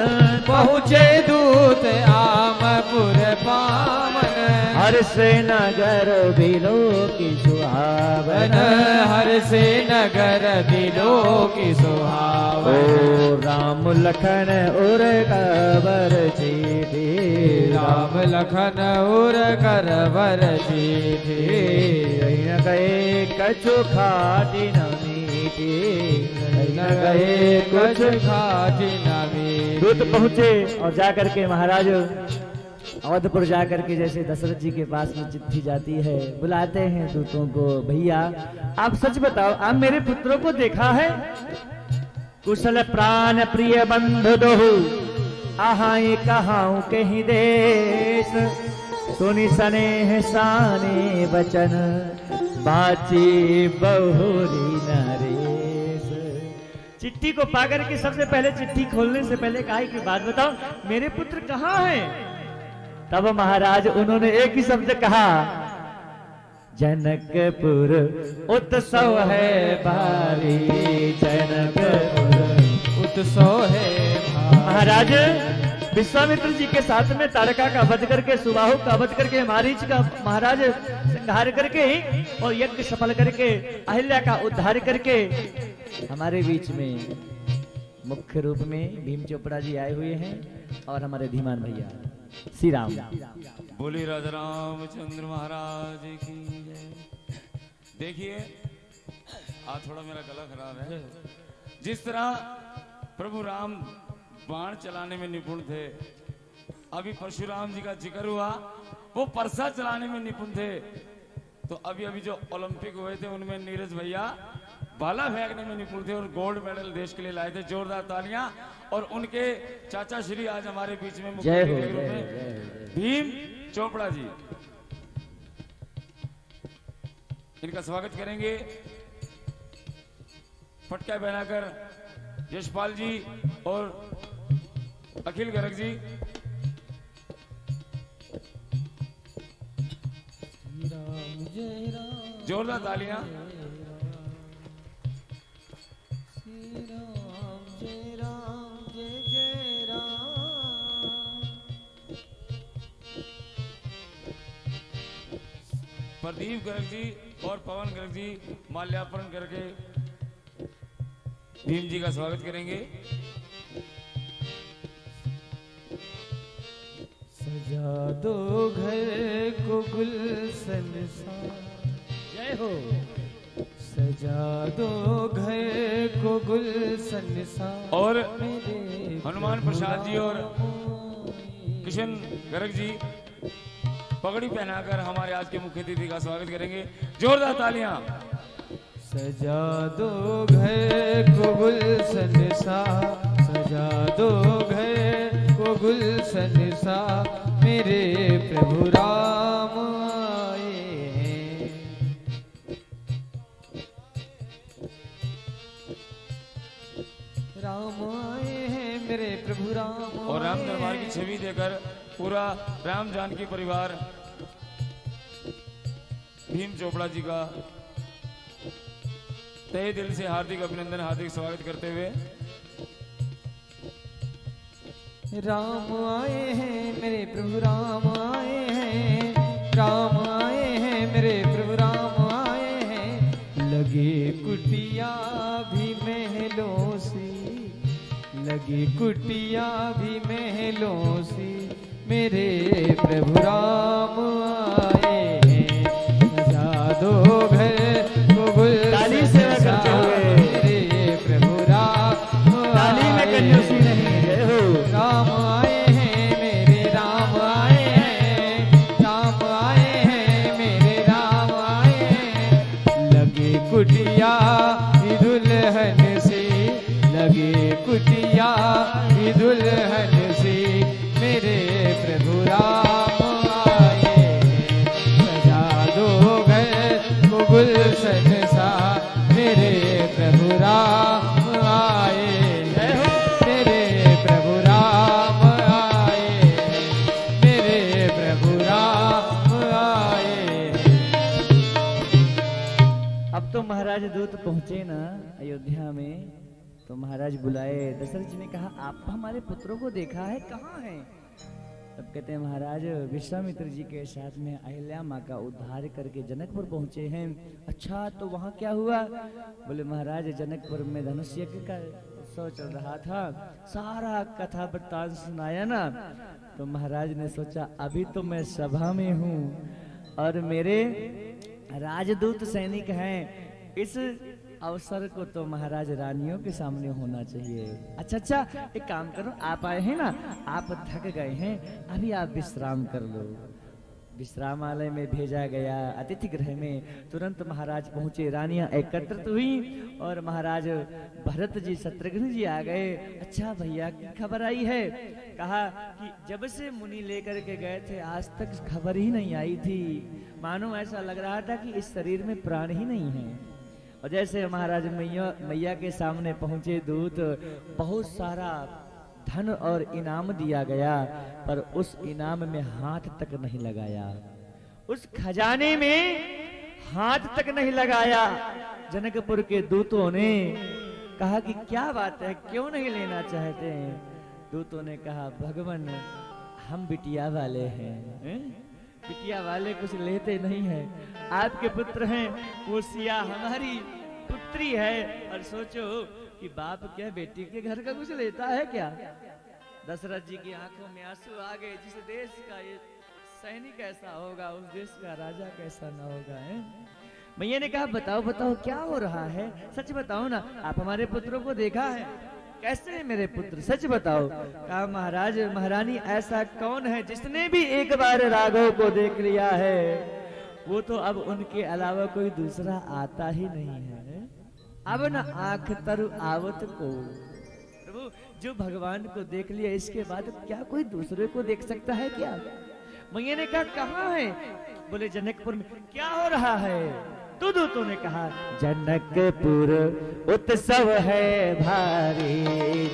पहुँचे दूत आमपुर पावन, हर से नगर बिलो की सुहावन, हर से नगर दिलों की सुहावन। ओ राम लखन उर कबर चीठी, राम लखन उर करवर चीठी, न गए कछु खाटी न मीठी, न गए कुछ खाटी न मीठी। दूत पहुँचे और जाकर के महाराज अवधपुर जाकर के जैसे दशरथ जी के पास में चिट्ठी जाती है, बुलाते हैं दूतों को, भैया आप सच बताओ, आप मेरे पुत्रों को देखा है? कुशल प्राण प्रिय बंधु दोहु, आहाई कहाऊं कहीं देश, सुनी सनेह साने वचन, बाची बहुरी नरेश। चिट्ठी को पाकर के सबसे पहले चिट्ठी खोलने से पहले कहा कि बात बताओ, मेरे पुत्र कहाँ हैं? तब महाराज उन्होंने एक ही शब्द कहा, जनकपुर उत्सव है भारी, जनकपुर उत्सव है भारी। महाराज विश्वामित्र जी के साथ में तारका का वध करके, सुबाहु का वध करके, मारीच का महाराज संहार करके और यज्ञ सफल करके, अहिल्या का उद्धार करके हमारे बीच में मुख्य रूप में भीम चोपड़ा जी आए हुए हैं और हमारे धीमान भैया श्री राम। बोली राजा रामचंद्र महाराज की जय। देखिए आज थोड़ा मेरा गला खराब है। जिस तरह प्रभु राम बाण चलाने में निपुण थे, अभी परशुराम जी का जिक्र हुआ, वो परसा चलाने में निपुण थे, तो अभी अभी जो ओलंपिक हुए थे उनमें नीरज भैया भाला फेंकने में निपुण थे और गोल्ड मेडल देश के लिए लाए थे। जोरदार तालियां। और उनके चाचा श्री आज हमारे बीच में जय हो, मुख्य में भीम चोपड़ा जी, इनका स्वागत करेंगे। फटका बनाकर यशपाल जी और अखिल गर्ग जी। राम जय राम जोरदार तालियां। श्री राम जय राम जय जय राम। प्रदीप गर्ग जी और पवन गर्ग जी माल्यार्पण करके भीम जी का स्वागत करेंगे। सजा दो घर को गुलशन सा, जय हो। सजा दो घर को गुलशन सा। और हनुमान प्रसाद जी और किशन गर्ग जी पगड़ी पहनाकर हमारे आज के मुख्य अतिथि का स्वागत करेंगे। जोरदार तालियां। सजा दो घर को गुलशन सा, सजा दो घर को गुलशन सा, मेरे प्रभु राम आए हैं। राम आए हैं मेरे प्रभु राम। और राम दरबार की छवि देकर पूरा राम जानकी परिवार भीम चोपड़ा जी का तहे दिल से हार्दिक अभिनंदन, हार्दिक स्वागत करते हुए राम आए हैं मेरे प्रभु राम आए हैं, राम आए हैं मेरे प्रभु राम आए हैं। लगे कुटिया भी महलों सी, लगी कुटिया भी महलों सी, मेरे प्रभु राम आए हैं। सजा दो घर को गुलशन सा, मेरे प्रभु राम आए हैं। राम आए हैं मेरे राम आए हैं, राम आए हैं मेरे राम आए हैं। लगे कुटिया भी दुल्हन से, लगे कुटिया भी दुल्हन से, मेरे प्रभु राम आए हैं। सजा दो घर को गुलशन सा, मेरे प्रभु राम आए हैं। मेरे प्रभु राम आए हैं, मेरे प्रभु राम आए हैं। अब तो महाराज दूत पहुंचे ना अयोध्या में, तो महाराज बुलाए। दशरथ जी ने कहा आप हमारे पुत्रों को देखा है, कहाँ हैं? तब कहते हैं महाराज विश्वामित्र जी के साथ में अहिल्या माँ का उद्धार करके जनकपुर पहुंचे हैं। अच्छा तो वहाँ क्या हुआ? बोले महाराज जनकपुर में धनुष यज्ञ का उत्सव चल रहा था, सारा कथा वृत्तांत सुनाया ना। तो महाराज ने सोचा अभी तो मैं सभा में हूँ और मेरे राजदूत सैनिक हैं, इस अवसर को तो महाराज रानियों के सामने होना चाहिए। अच्छा एक काम करो, आप आए हैं ना, आप थक गए हैं, अभी आप विश्राम कर लो। विश्रामालय में भेजा गया, अतिथि गृह में तुरंत महाराज पहुंचे। रानियां एकत्रित हुई और महाराज भरत जी शत्रुघ्न जी आ गए। अच्छा भैया की खबर आई है? कहा कि जब से मुनि लेकर के गए थे आज तक खबर ही नहीं आई थी, मानो ऐसा लग रहा था कि इस शरीर में प्राण ही नहीं है। और जैसे महाराज मैया के सामने पहुंचे दूत, बहुत सारा धन और इनाम दिया गया, पर उस इनाम में हाथ तक नहीं लगाया, उस खजाने में हाथ तक नहीं लगाया। जनकपुर के दूतों ने कहा कि क्या बात है, क्यों नहीं लेना चाहते हैं? दूतों ने कहा भगवान हम बिटिया वाले हैं, बिटिया वाले कुछ लेते नहीं हैं। आपके पुत्र हैं, वो सिया हमारी पुत्री है, और सोचो कि बाप क्या बेटी के घर का कुछ लेता है क्या? दशरथ जी की आंखों में आंसू आ गए। जिस देश का ये सैनिक ऐसा होगा, उस देश का राजा कैसा ना होगा है? मैया ने कहा बताओ बताओ क्या हो रहा है, सच बताओ ना, आप हमारे पुत्रों को देखा है, कैसे है मेरे पुत्र, सच बताओ। कहा महाराज महारानी ऐसा कौन है जिसने भी एक बार राघव को देख लिया है, वो तो अब उनके अलावा कोई दूसरा आता ही नहीं है। अब न आंख तरु आवत को, प्रभु जो भगवान को देख लिया इसके बाद क्या कोई दूसरे को देख सकता है क्या? मैया ने कहा कहाँ है? बोले जनकपुर में। क्या हो रहा है? तो दूतों ने कहा जनकपुर उत्सव है भारी,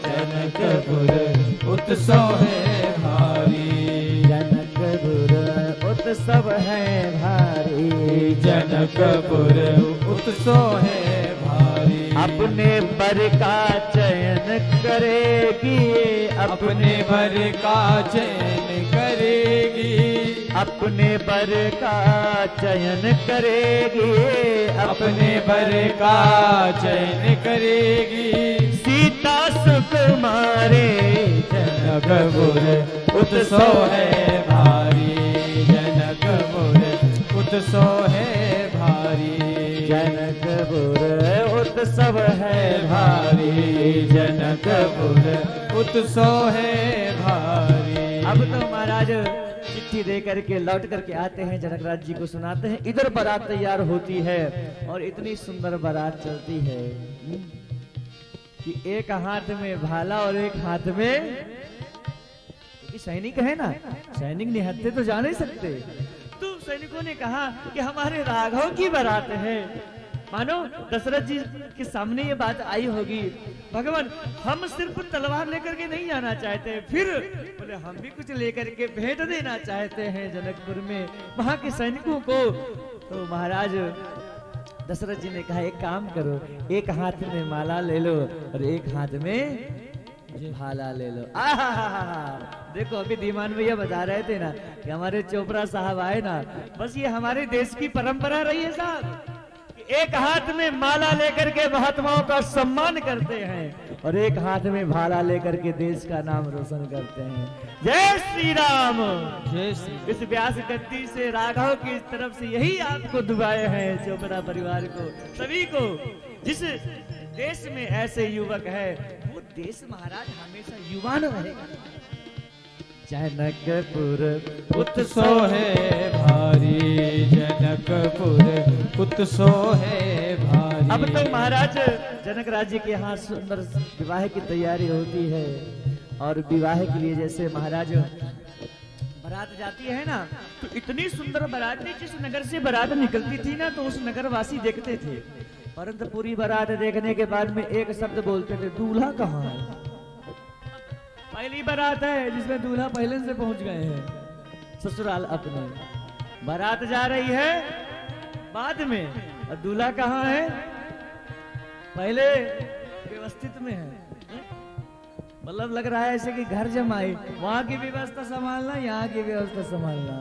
जनकपुर उत्सव है भारी, जनकपुर उत्सव है भारी, जनकपुर उत्सव है भारी। अपने बर का चयन करेगी, अपने बर का चयन करेगी, अपने बर का चयन करेगी, अपने बर का चयन करेगी। सीता सुकुमारे जनकपुर उत्सव है भारी, जनकपुर उत्सव है भारी, जनकपुर उत्सव है भारी, जनकपुर उत्सव है भारी। अब तो महाराज चिट्ठी दे करके लौट करके आते हैं, जनकराज जी को सुनाते हैं। इधर बारात तैयार होती है और इतनी सुंदर बारात चलती है कि एक हाथ में भाला और एक हाथ में, क्योंकि सैनिक है ना, सैनिक निहत्थे तो जा नहीं सकते। तो सैनिकों ने कहा कि हमारे राघव की बारात है। मानो दशरथ जी के सामने ये बात आई होगी, भगवान हम सिर्फ तलवार लेकर के नहीं आना चाहते, फिर बोले हम भी कुछ लेकर के भेंट देना चाहते हैं जनकपुर में वहां के सैनिकों को। तो महाराज दशरथ जी ने कहा एक काम करो, एक हाथ में माला ले लो और एक हाथ में भाला ले लो। देखो अभी धीमान भैया बता रहे थे ना कि हमारे चोपड़ा साहब आए ना, बस ये हमारे देश की परंपरा रही है साहब, एक हाथ में माला लेकर के महात्माओं का सम्मान करते हैं और एक हाथ में भाला लेकर के देश का नाम रोशन करते हैं। जय श्री राम। जय श्री इस व्यास गद्दी से राघव की तरफ से यही आपको दुआएं हैं, चोपड़ा परिवार को, सभी को। जिस देश में ऐसे युवक है वो देश महाराज हमेशा युवान रहेगा। जनकपुर उत्सव है भारी, जनकपुर उत्सव है भारी। अब तो महाराज जनक राज्य के यहाँ सुंदर विवाह की तैयारी होती है और विवाह के लिए जैसे महाराज बारात जाती है ना, तो इतनी सुंदर बारात थी, जिस नगर से बारात निकलती थी ना तो उस नगर वासी देखते थे, परंतु पूरी बारात देखने के बाद में एक शब्द बोलते थे, दूल्हा कहाँ है। पहली बारात है जिसमें दूल्हा पहले से पहुंच गए हैं ससुराल अपने, बारात जा रही है बाद में और दूल्हा कहाँ है, पहले व्यवस्थित में है। मतलब लग रहा है ऐसे कि घर जमाई, वहां की व्यवस्था संभालना, यहाँ की व्यवस्था संभालना।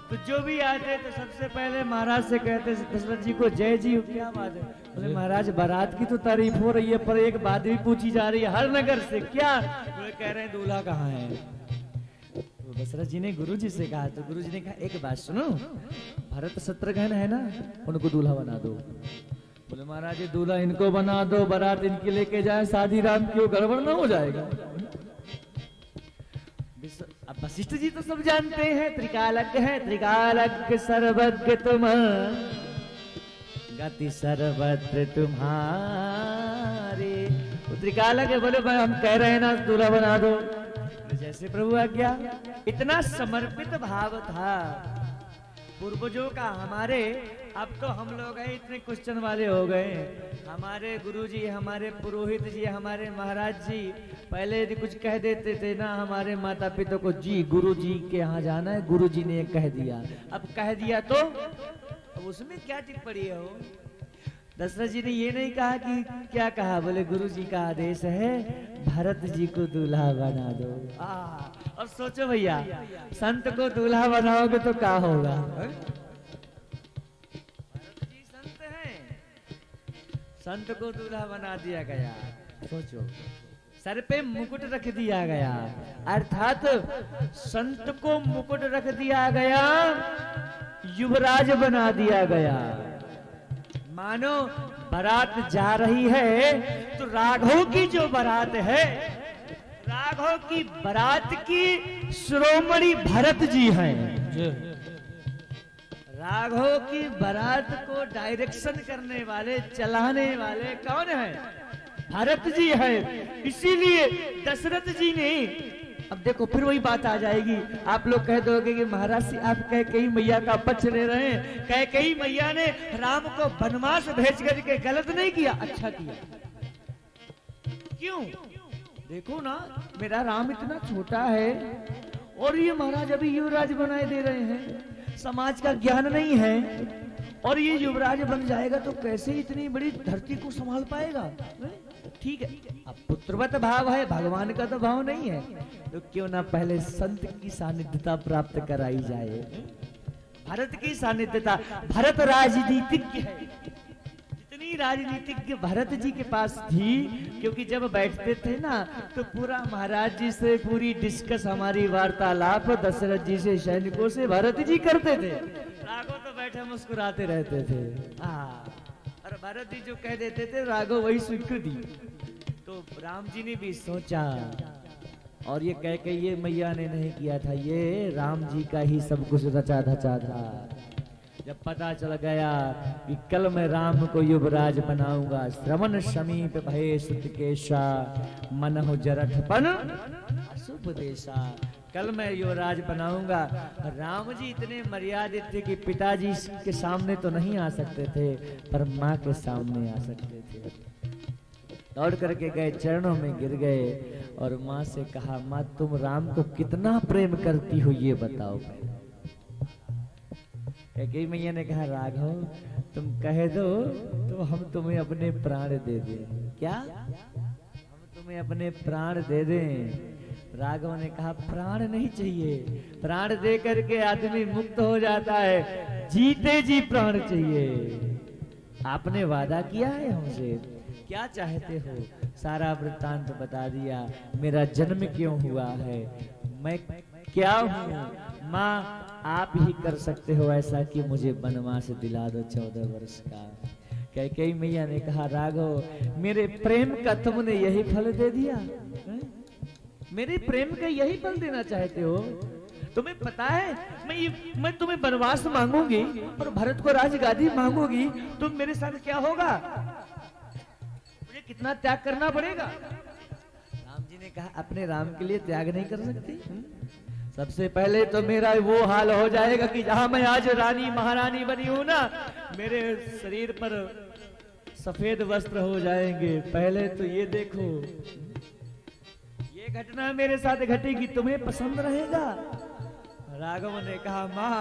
तो जो भी आते तो सबसे पहले महाराज से कहते दशरथ जी को, जय जी क्या बात है। बोले महाराज बारात की तो तारीफ हो रही है पर एक बात भी पूछी जा रही है हर नगर से, क्या। बोले कह रहे हैं दूल्हा कहाँ है। तो दशरथ जी ने गुरु जी से कहा, तो गुरु जी ने कहा एक बात सुनो, भरत शत्रुघ्न है ना, उनको दूल्हा बना दो। बोले महाराज ये दूल्हा इनको बना दो, बारात इनकी लेके जाए, शादी राम की गड़बड़ ना हो जाएगा। अब वशिष्ठ जी तो सब जानते हैं, त्रिकालज्ञ है, त्रिकालज्ञ सर्वज्ञ तुम, गति सर्वत्र तुम्हारे। त्रिकालज्ञ बोले भाई हम कह रहे हैं ना दूल्हा बना दो, जैसे प्रभु आज्ञा। इतना समर्पित भाव था पूर्वजों का हमारे। अब तो हम लोग हैं इतने क्वेश्चन वाले हो गए, हमारे गुरुजी, हमारे पुरोहित जी, हमारे महाराज जी पहले यदि कुछ कह देते थे ना हमारे माता पिता को, जी गुरु जी के यहाँ जाना है, गुरु जी ने कह दिया, अब कह दिया तो अब उसमें क्या टिप्पणी है। वो दशरथ जी ने ये नहीं कहा कि क्या कहा, बोले गुरु जी का आदेश है भरत जी को दूल्हा बना दो। अब सोचो भैया, संत को दूल्हा बनाओगे तो क्या होगा। संत को दूल्हा बना दिया गया, सोचो सर पे मुकुट रख दिया गया, अर्थात संत को मुकुट रख दिया गया, युवराज बना दिया गया। मानो बारात जा रही है तो राघव की जो बारात है, राघव की बारात की शिरोमणि भरत जी हैं। राघव की बारात को डायरेक्शन करने वाले, चलाने वाले कौन है, भरत जी है। इसीलिए दशरथ जी ने, अब देखो फिर वही बात आ जाएगी, आप लोग कह दोगे कि महाराज जी आप कैकेयी मैया का पक्ष ले रहे हैं, कैकेयी मैया ने राम को वनवास भेज करके गलत नहीं किया, अच्छा किया। क्यों? देखो ना मेरा राम इतना छोटा है और ये महाराज अभी युवराज बनाए दे रहे हैं, समाज का ज्ञान नहीं है, और ये युवराज बन जाएगा तो कैसे इतनी बड़ी धरती को संभाल पाएगा? ठीक है, अब पुत्रवत भाव है, भगवान का तो भाव नहीं है, तो क्यों ना पहले संत की सानिध्यता प्राप्त कराई जाए। भारत की सानिध्यता, भरत राजनीतिज्ञ है, जितनी राजनीतिज्ञ भरत जी के पास थी, क्योंकि जब बैठते थे ना तो पूरा महाराज जी से पूरी डिस्कस हमारी वार्तालाप दशरथ जी से, सैनिकों से भरत जी करते थे। राघव तो बैठे मुस्कुराते रहते थे। और भरत जी जो कह देते थे राघव वही स्वीकृति। तो राम जी ने भी सोचा, और ये कह के ये मैया ने नहीं किया था, ये राम जी का ही सब कुछ रचा धचा था। जब पता चल गया कि कल मैं राम को युवराज बनाऊंगा, श्रवण समीप भये सुतकेशा, मन हो जरठपन अशुभ देशा, कल मैं युवराज बनाऊंगा। राम जी इतने मर्यादित थे कि पिताजी के सामने तो नहीं आ सकते थे, पर माँ के सामने आ सकते थे। दौड़ करके गए, चरणों में गिर गए और माँ से कहा, माँ तुम राम को कितना प्रेम करती हो ये बताओ। कई मैया ने कहा, राघव तुम कह दो तो हम तुम्हें अपने प्राण दे दें। क्या? हम तुम्हें अपने प्राण दे दें। राघव ने कहा, प्राण नहीं चाहिए, प्राण दे करके आदमी मुक्त हो जाता है, जीते जी प्राण चाहिए। आपने वादा किया है हमसे, क्या चाहते हो? सारा वृत्तांत बता दिया, मेरा जन्म क्यों हुआ है, मैं क्या हूँ। माँ आप ही कर सकते हो ऐसा कि मुझे वनवास दिला दो 14 वर्ष का। कैकेयी मैया ने कहा, राघव मेरे प्रेम का तुमने यही फल दे दिया? मेरे प्रेम का यही फल देना चाहते हो? तुम्हें पता है मैं तुम्हें वनवास मांगूंगी और भरत को राजगादी मांगूंगी, तो मेरे साथ क्या होगा? मुझे कितना त्याग करना पड़ेगा? राम जी ने कहा, अपने राम के लिए त्याग नहीं कर सकती। सबसे पहले तो मेरा वो हाल हो जाएगा कि जहां मैं आज रानी महारानी बनी हूं ना, मेरे शरीर पर सफेद वस्त्र हो जाएंगे। पहले तो ये देखो, ये घटना मेरे साथ घटेगी, तुम्हें पसंद रहेगा? राघव ने कहा, माँ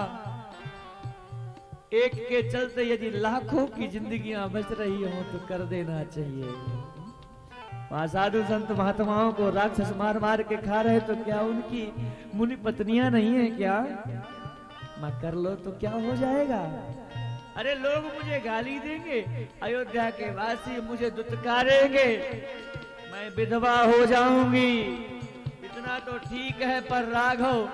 एक के चलते यदि लाखों की जिंदगियां बच रही हो तो कर देना चाहिए। वहां साधु संत महात्माओं को राक्षस मार मार के खा रहे, तो क्या उनकी मुनि पत्नियां नहीं है क्या? मां कर लो तो क्या हो जाएगा? अरे लोग मुझे गाली देंगे, अयोध्या के वासी मुझे दुत्कारेंगे, मैं विधवा हो जाऊंगी, इतना तो ठीक है, पर राघव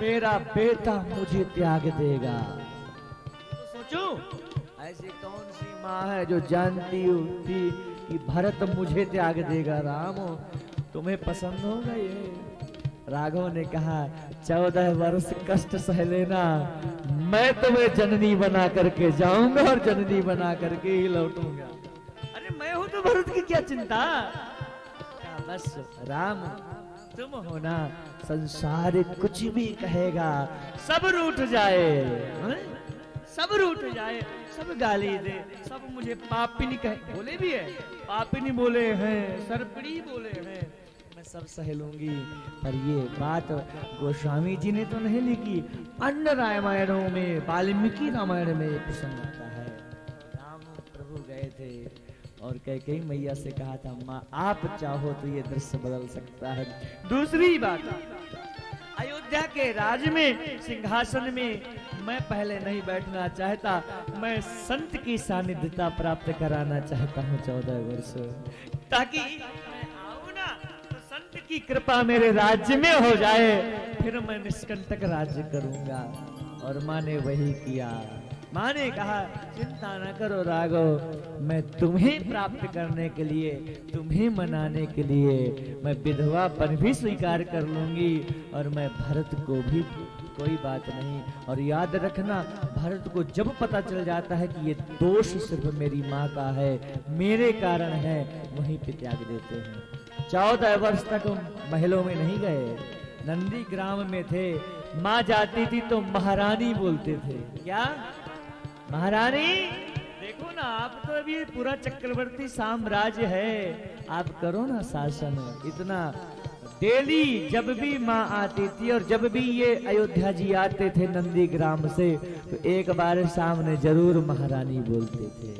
मेरा बेटा मुझे त्याग देगा। तो सोचो, ऐसी कौन सी माँ है जो जानती थी कि भरत मुझे त्याग देगा? राम तुम्हें पसंद होगा ये? राघव ने कहा, 14 वर्ष कष्ट सह लेना, मैं तुम्हें जननी बना करके जाऊंगा और जननी बना करके ही लौटूंगा। अरे मैं हूं तो भरत की क्या चिंता? बस राम तुम हो ना, संसार कुछ भी कहेगा, सब रूठ जाए, सब रूठ जाए, सब गाली दे, सब मुझे पापिनी कहे, बोले भी है, पापिनी बोले हैं, सर्पिणी बोले हैं, मैं सब सह लूंगी। पर ये बात गोस्वामी जी ने तो नहीं लिखी, अन्य रामायणों में, वाल्मीकि रामायण में प्रसंग आता है। राम प्रभु गए थे और कैकेयी मैया से कहा था, माँ आप चाहो तो ये दृश्य बदल सकता है। दूसरी बात, अयोध्या के राज में, सिंहासन में मैं पहले नहीं बैठना चाहता, मैं संत की सानिध्यता प्राप्त कराना चाहता हूँ 14 वर्ष, ताकि मैं आऊं ना तो संत की कृपा मेरे राज्य में हो जाए, फिर मैं निष्कंटक राज्य करूंगा। और माँ ने वही किया। माँ ने कहा, चिंता न करो राघव, मैं तुम्हें प्राप्त करने के लिए, तुम्हें मनाने के लिए मैं विधवापन भी स्वीकार कर लूंगी, और मैं भरत को भी कोई बात नहीं। और याद रखना, भरत को जब पता चल जाता है कि ये दोष सिर्फ मेरी माँ का है, मेरे कारण है, वहीं पे त्याग देते हैं। 14 वर्ष तक महलों में नहीं गए, नंदी ग्राम में थे। माँ जाती थी तो महारानी बोलते थे। क्या महारानी? देखो ना, आप तो अभी पूरा चक्रवर्ती साम्राज्य है, आप करो ना शासन, इतना डेली जब भी माँ आती थी और जब भी ये अयोध्या जी आते थे नंदी ग्राम से, तो एक बार सामने जरूर महारानी बोलते थे।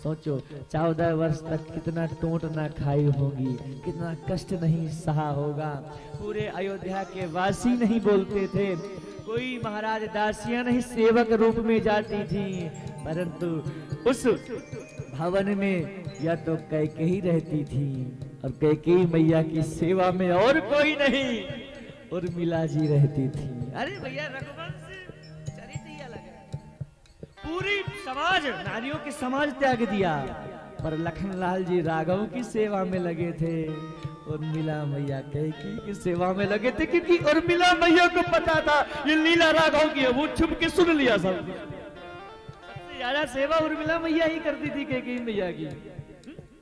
सोचो 14 वर्ष तक कितना टोंट ना खाई होगी, कितना कष्ट नहीं सहा होगा। पूरे अयोध्या के वासी नहीं बोलते थे, कोई महाराज दासियां नहीं सेवक रूप में जाती थी, परंतु उस भवन में या तो कैकेयी रहती थी और कैकेयी मैया की सेवा में और कोई नहीं उर्मिला जी रहती थी। अरे भैया रघुवंश चरित्र ही अलग है। पूरी समाज नारियों के समाज त्याग दिया, पर लखनलाल जी राघव की सेवा में लगे थे, उर्मिला मैया कैकेयी की सेवा में लगे थे, क्योंकि उर्मिला मैया को पता था ये लीला राघव की है। वो छुप के सुन लिया सब, सबसे ज्यादा सेवा उर्मिला मैया ही करती थी कैकेयी मैया की,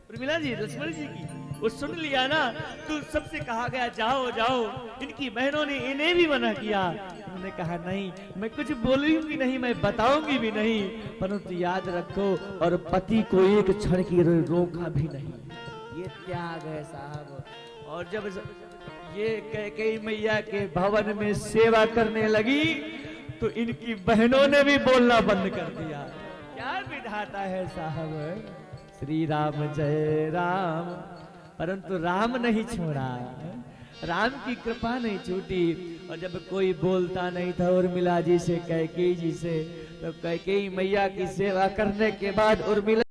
उर्मिला जी लक्ष्मण जी की। वो सुन लिया ना, तो सबसे कहा गया जाओ जाओ। इनकी बहनों ने इन्हें भी मना किया, उन्होंने कहा नहीं मैं कुछ बोलूंगी नहीं, मैं बताऊंगी भी नहीं, परंतु याद रखो और पति को एक क्षण की रोका भी नहीं। ये त्याग है साहब। और जब ये कैकेयी मैया के भवन में सेवा करने लगी तो इनकी बहनों ने भी बोलना बंद कर दिया। क्या विधाता है साहब, श्री राम जय राम। परंतु राम नहीं छोड़ा, राम की कृपा नहीं छूटी। और जब कोई बोलता नहीं था उर्मिला जी से, कैकेयी जी से, तो कैकेयी मैया की सेवा करने के बाद उर्मिला